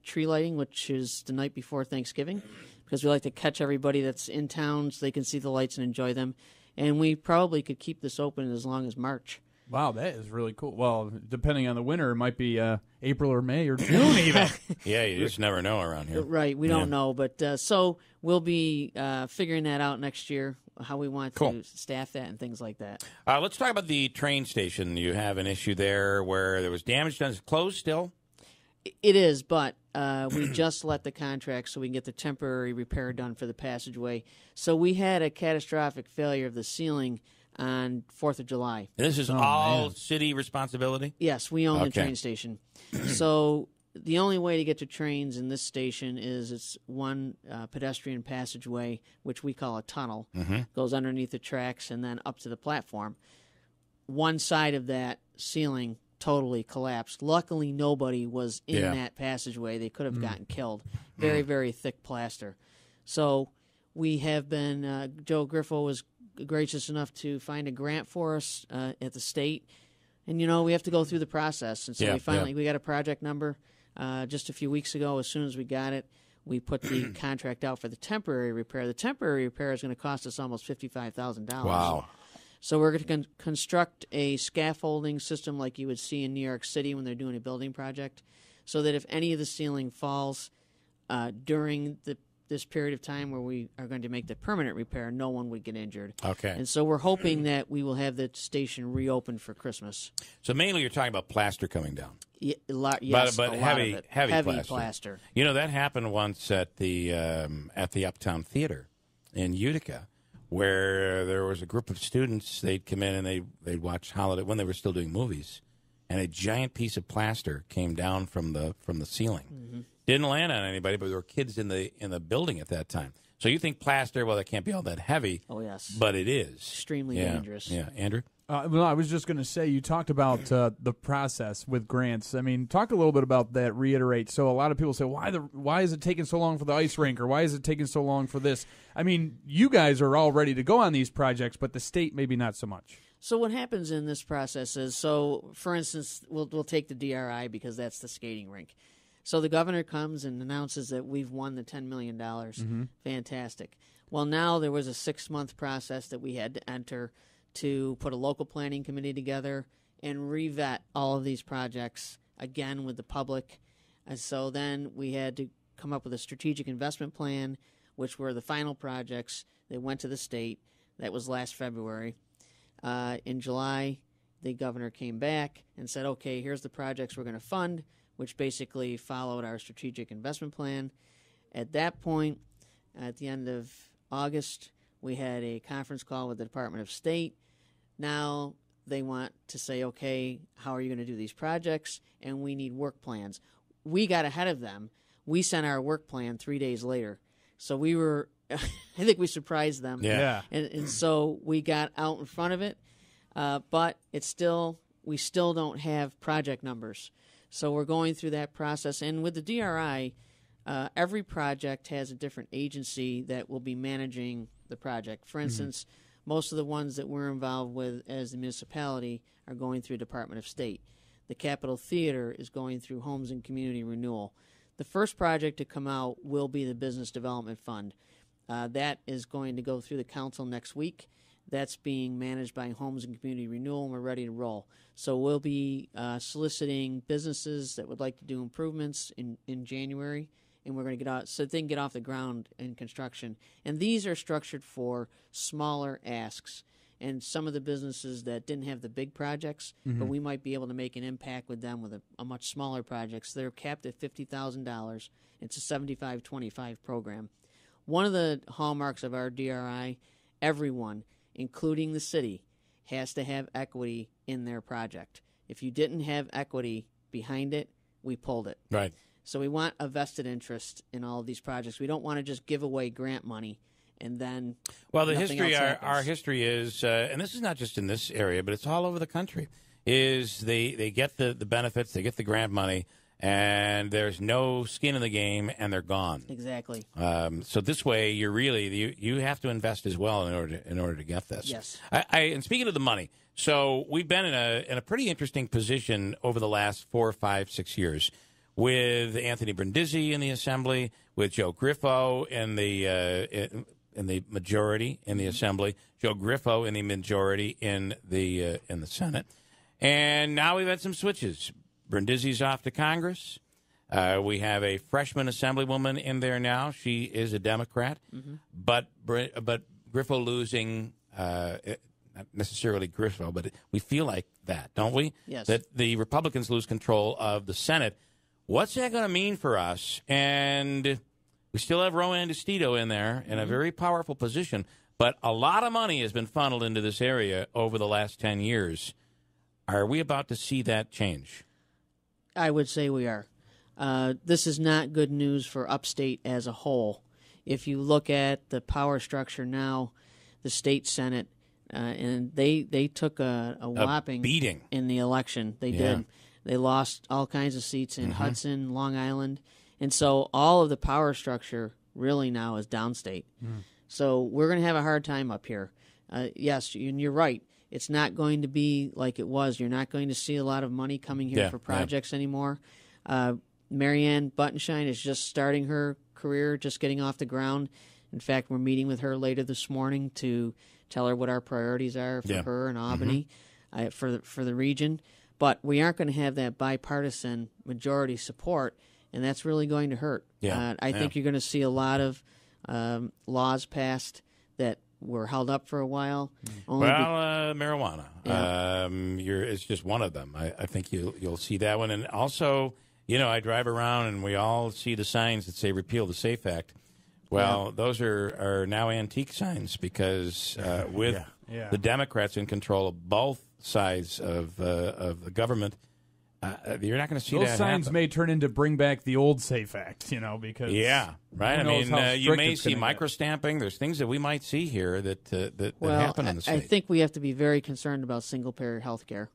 tree lighting, which is the night before Thanksgiving, because we like to catch everybody that's in town so they can see the lights and enjoy them. And we probably could keep this open as long as March. Wow, that is really cool. Well, depending on the winter, it might be April or May or June even. Yeah, you just never know around here. Right, we don't know. But so we'll be figuring that out next year, how we want to staff that and things like that. Let's talk about the train station. You have an issue there where there was damage done. Is it closed still? It is, but we just let the contract so we can get the temporary repair done for the passageway. So we had a catastrophic failure of the ceiling on 4th of July. And this is all city responsibility? Yes, we own the train station. So the only way to get to trains in this station is it's one pedestrian passageway, which we call a tunnel, goes underneath the tracks and then up to the platform. One side of that ceiling totally collapsed. Luckily, nobody was in that passageway. They could have gotten killed. Very, very thick plaster. So we have been, Joe Griffo was gracious enough to find a grant for us at the state. And, you know, we have to go through the process. And so we got a project number just a few weeks ago. As soon as we got it, we put the contract out for the temporary repair. The temporary repair is going to cost us almost $55,000. Wow. So we're going to construct a scaffolding system like you would see in New York City when they're doing a building project, so that if any of the ceiling falls during this period of time where we are going to make the permanent repair, no one would get injured. Okay. And so we're hoping that we will have the station reopened for Christmas. So mainly you're talking about plaster coming down. Yes, but a heavy, lot of it. heavy plaster. You know, that happened once at the Uptown Theater in Utica, where there was a group of students. They'd come in and they'd watch Holiday when they were still doing movies, and a giant piece of plaster came down from the ceiling. Mm-hmm. Didn't land on anybody, but there were kids in the building at that time. So you think plaster? Well, that can't be all that heavy. Oh yes, but it is extremely dangerous. Yeah, Andrew. Well, I was just going to say, you talked about the process with grants. I mean, talk a little bit about that. Reiterate. So a lot of people say, why is it taking so long for the ice rink, or why is it taking so long for this? I mean, you guys are all ready to go on these projects, but the state maybe not so much. So what happens in this process is, for instance, we'll take the DRI because that's the skating rink. So the governor comes and announces that we've won the $10 million. Mm-hmm. Fantastic. Well, now there was a 6-month process that we had to enter to put a local planning committee together and revet all of these projects again with the public. And so then we had to come up with a strategic investment plan, which were the final projects that went to the state. That was last February. In July, the governor came back and said, okay, here's the projects we're going to fund, which basically followed our strategic investment plan. At that point, at the end of August, we had a conference call with the Department of State. Now they want to say, okay, how are you going to do these projects? And we need work plans. We got ahead of them. We sent our work plan 3 days later. So we were, I think we surprised them. Yeah. And so we got out in front of it. But we still don't have project numbers. So we're going through that process. And with the DRI, every project has a different agency that will be managing the project. For instance, most of the ones that we're involved with as the municipality are going through Department of State. The Capitol Theater is going through Homes and Community Renewal. The first project to come out will be the Business Development Fund. That is going to go through the council next week. That's being managed by Homes and Community Renewal, and we're ready to roll. So we'll be soliciting businesses that would like to do improvements in January, and we're going to get out so they can get off the ground in construction. And these are structured for smaller asks. And some of the businesses that didn't have the big projects, but we might be able to make an impact with them with a much smaller project. So they're capped at $50,000. It's a 75-25 program. One of the hallmarks of our DRI, everyone, including the city, has to have equity in their project. If you didn't have equity behind it, we pulled it. Right. So we want a vested interest in all of these projects. We don't want to just give away grant money and then well, the nothing history, else our history is, and this is not just in this area, but it's all over the country, is they get the benefits, they get the grant money, and there's no skin in the game, and they're gone. Exactly. So this way, you have to invest as well in order to get this. Yes. And speaking of the money, so we've been in a pretty interesting position over the last 4, 5, 6 years with Anthony Brindisi in the Assembly, with Joe Griffo in the majority in the Assembly, Joe Griffo in the majority in the Senate, and now we've had some switches. Brindisi's off to Congress. We have a freshman assemblywoman in there now. She is a Democrat, but Griffo losing, not necessarily Griffo, but we feel like that, don't we? Yes. That the Republicans lose control of the Senate. What's that going to mean for us? And we still have Rowan DeStito in there in a very powerful position, but a lot of money has been funneled into this area over the last 10 years. Are we about to see that change? I would say we are. This is not good news for upstate as a whole. If you look at the power structure now, the state Senate, and they took a whopping beating in the election. They did. They lost all kinds of seats in Hudson, Long Island. And so all of the power structure really now is downstate. So we're going to have a hard time up here. Yes, and you're right. It's not going to be like it was. You're not going to see a lot of money coming here for projects anymore. Marianne Buttenshine is just starting her career, just getting off the ground. In fact, we're meeting with her later this morning to tell her what our priorities are for her in Albany, for the region. But we aren't going to have that bipartisan majority support, and that's really going to hurt. I think you're going to see a lot of laws passed that were held up for a while. Marijuana. It's just one of them. I think you'll see that one. And also, I drive around and we all see the signs that say repeal the SAFE Act. Well, those are now antique signs because with the Democrats in control of both sides of the government, you're not going to see those that signs happen. may turn into bring back the old SAFE Act, because right. I mean, you may see microstamping. There's things that we might see here that happen in the state. I think we have to be very concerned about single payer health care.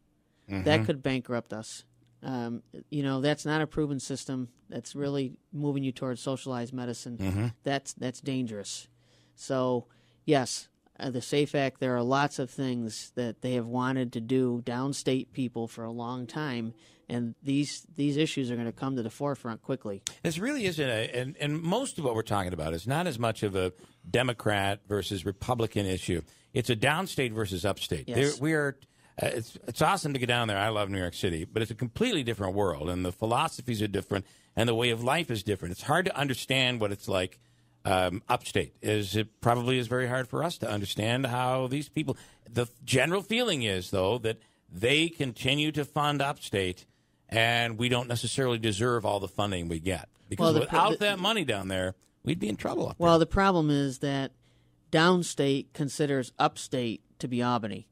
That could bankrupt us. That's not a proven system. That's really moving you towards socialized medicine. That's dangerous. So, yes, the SAFE Act, there are lots of things that they have wanted to do downstate people for a long time, and these issues are going to come to the forefront quickly. This really isn't and most of what we're talking about is not as much of a Democrat versus Republican issue. It's a downstate versus upstate. Yes. It's awesome to get down there. I love New York City, but it's a completely different world, and the philosophies are different, and the way of life is different. It's hard to understand what it's like upstate. It probably is very hard for us to understand how these people. The general feeling is, though, that they continue to fund upstate, and we don't necessarily deserve all the funding we get. Because without that money down there, we'd be in trouble up there. Well, the problem is that downstate considers upstate to be Albany.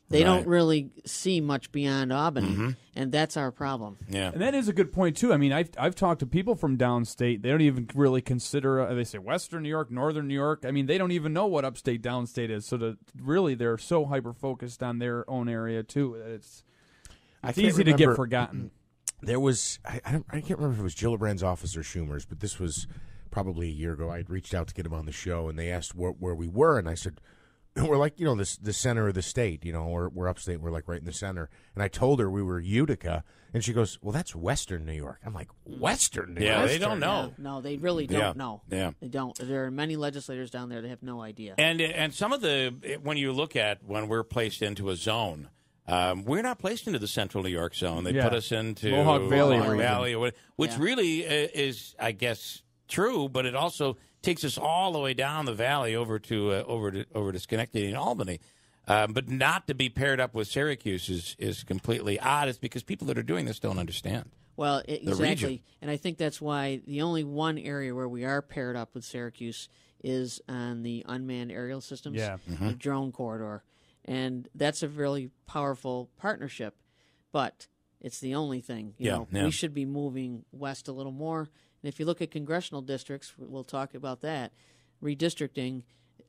They don't really see much beyond Albany, and that's our problem. Yeah, and that is a good point too. I mean, I've talked to people from downstate. They don't even really consider. They say Western New York, Northern New York. I mean, they don't even know what upstate, downstate is. So they're so hyper focused on their own area too. That it's easy to get forgotten. There was I can't remember if it was Gillibrand's office or Schumer's, but this was probably a year ago. I had reached out to get him on the show, and they asked where we were, and I said, we're like, the center of the state. We're upstate. We're like right in the center. And I told her we were Utica, and she goes, "Well, that's Western New York." I'm like, "Western New York?" Yeah, they don't know. No, they really don't know. Yeah, they don't. There are many legislators down there that have no idea. And some of when you look at when we're placed into a zone. We're not placed into the central New York zone. They put us into Mohawk Valley, which really is, I guess, true, but it also takes us all the way down the valley over to Schenectady and Albany. But not to be paired up with Syracuse is completely odd. It's because people that are doing this don't understand. Well, exactly, and I think that's why the only one area where we are paired up with Syracuse is on the unmanned aerial systems, the drone corridor. And that's a really powerful partnership, but it's the only thing. We should be moving west a little more. And if you look at congressional districts, we'll talk about that. Redistricting,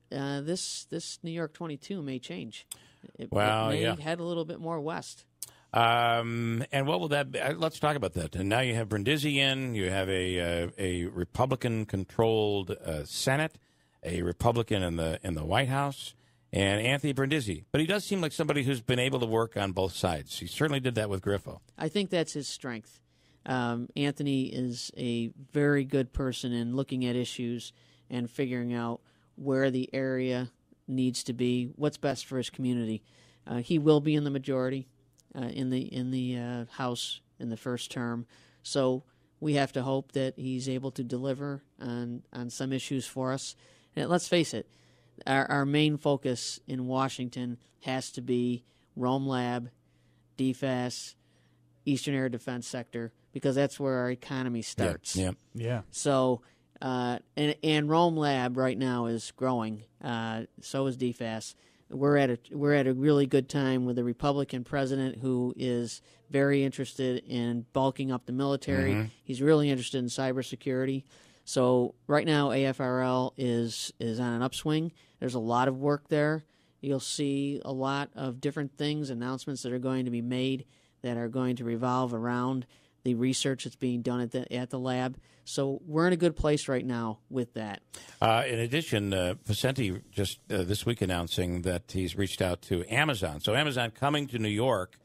this New York 22 may change. It may head a little bit more west. And what will that be? Let's talk about that. And now you have Brindisi in. You have a Republican-controlled Senate, a Republican in the White House. And Anthony Brindisi. But he does seem like somebody who's been able to work on both sides. He certainly did that with Griffo. I think that's his strength. Anthony is a very good person in looking at issues and figuring out where the area needs to be, what's best for his community. He will be in the majority in the House in the first term. So we have to hope that he's able to deliver on some issues for us. And let's face it, our main focus in Washington has to be Rome Lab, DFAS, Eastern Air Defense Sector, because that's where our economy starts. Yeah. So, and Rome Lab right now is growing. So is DFAS. We're at a really good time with a Republican president who is very interested in bulking up the military. Mm-hmm. He's really interested in cybersecurity. So right now, AFRL is on an upswing. There's a lot of work there. You'll see a lot of different things, announcements that are going to be made that are going to revolve around the research that's being done at the lab. So we're in a good place right now with that. In addition, Vicente just this week announcing that he's reached out to Amazon. So Amazon coming to New York.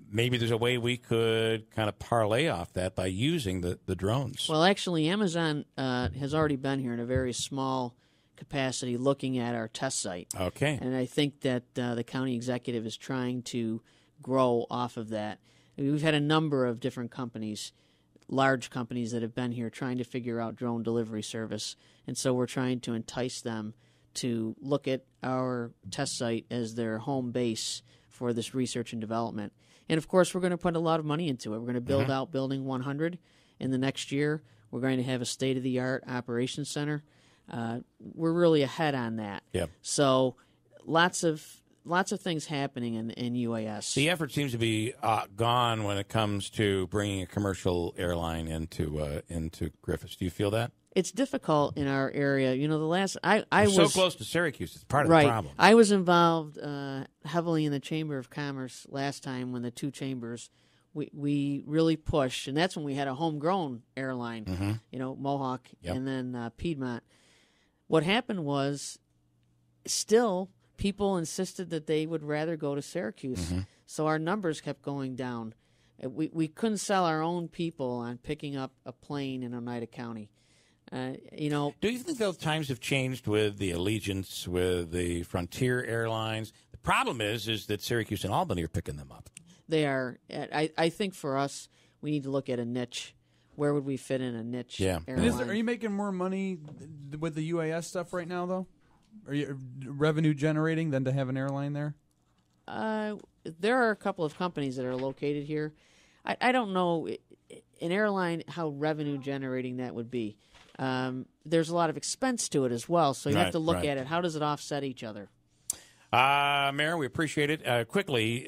Maybe there's a way we could kind of parlay off that by using the drones. Well, actually, Amazon has already been here in a very small capacity looking at our test site. Okay. And I think that the county executive is trying to grow off of that. We've had a number of different companies, large companies that have been here trying to figure out drone delivery service. And so we're trying to entice them to look at our test site as their home base for this research and development. And, of course, we're going to put a lot of money into it. We're going to build out Building 100 in the next year. We're going to have a state-of-the-art operations center. We're really ahead on that. Yep. So lots of things happening in UAS. The effort seems to be gone when it comes to bringing a commercial airline into Griffiths. Do you feel that? It's difficult in our area. You know, I was so close to Syracuse. It's part of the problem. I was involved heavily in the Chamber of Commerce last time when the two chambers we really pushed, and that's when we had a homegrown airline. Mm-hmm. You know, Mohawk and then Piedmont. What happened was, still people insisted that they would rather go to Syracuse, mm-hmm. so our numbers kept going down. We couldn't sell our own people on picking up a plane in Oneida County. You know, do you think those times have changed with the Allegiance, with the Frontier Airlines? The problem is that Syracuse and Albany are picking them up. They are. I think for us, we need to look at a niche. Where would we fit in a niche? Yeah. Airline? Are you making more money with the UAS stuff right now, though? Are you revenue generating than to have an airline there? There are a couple of companies that are located here. I don't know an airline how revenue generating that would be. There's a lot of expense to it as well, so you have to look at it. How does it offset each other? Mayor, we appreciate it. Quickly,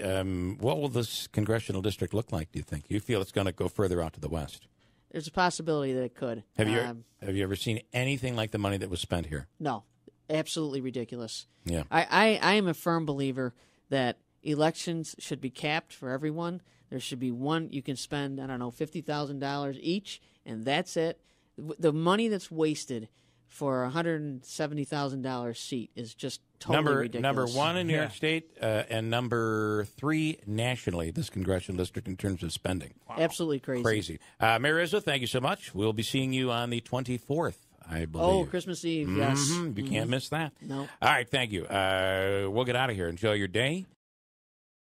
what will this congressional district look like, do you think? You feel it's going to go further out to the west? There's a possibility that it could. Have you ever seen anything like the money that was spent here? No. Absolutely ridiculous. Yeah. I am a firm believer that elections should be capped for everyone. There should be one. You can spend, $50,000 each, and that's it. The money that's wasted for a $170,000 seat is just totally ridiculous. Number one in New York State and number 3 nationally, this congressional district, in terms of spending. Wow. Absolutely crazy. Mary Rizzo, thank you so much. We'll be seeing you on the 24th, I believe. Oh, Christmas Eve, yes. You can't miss that. No. All right, thank you. We'll get out of here. Enjoy your day.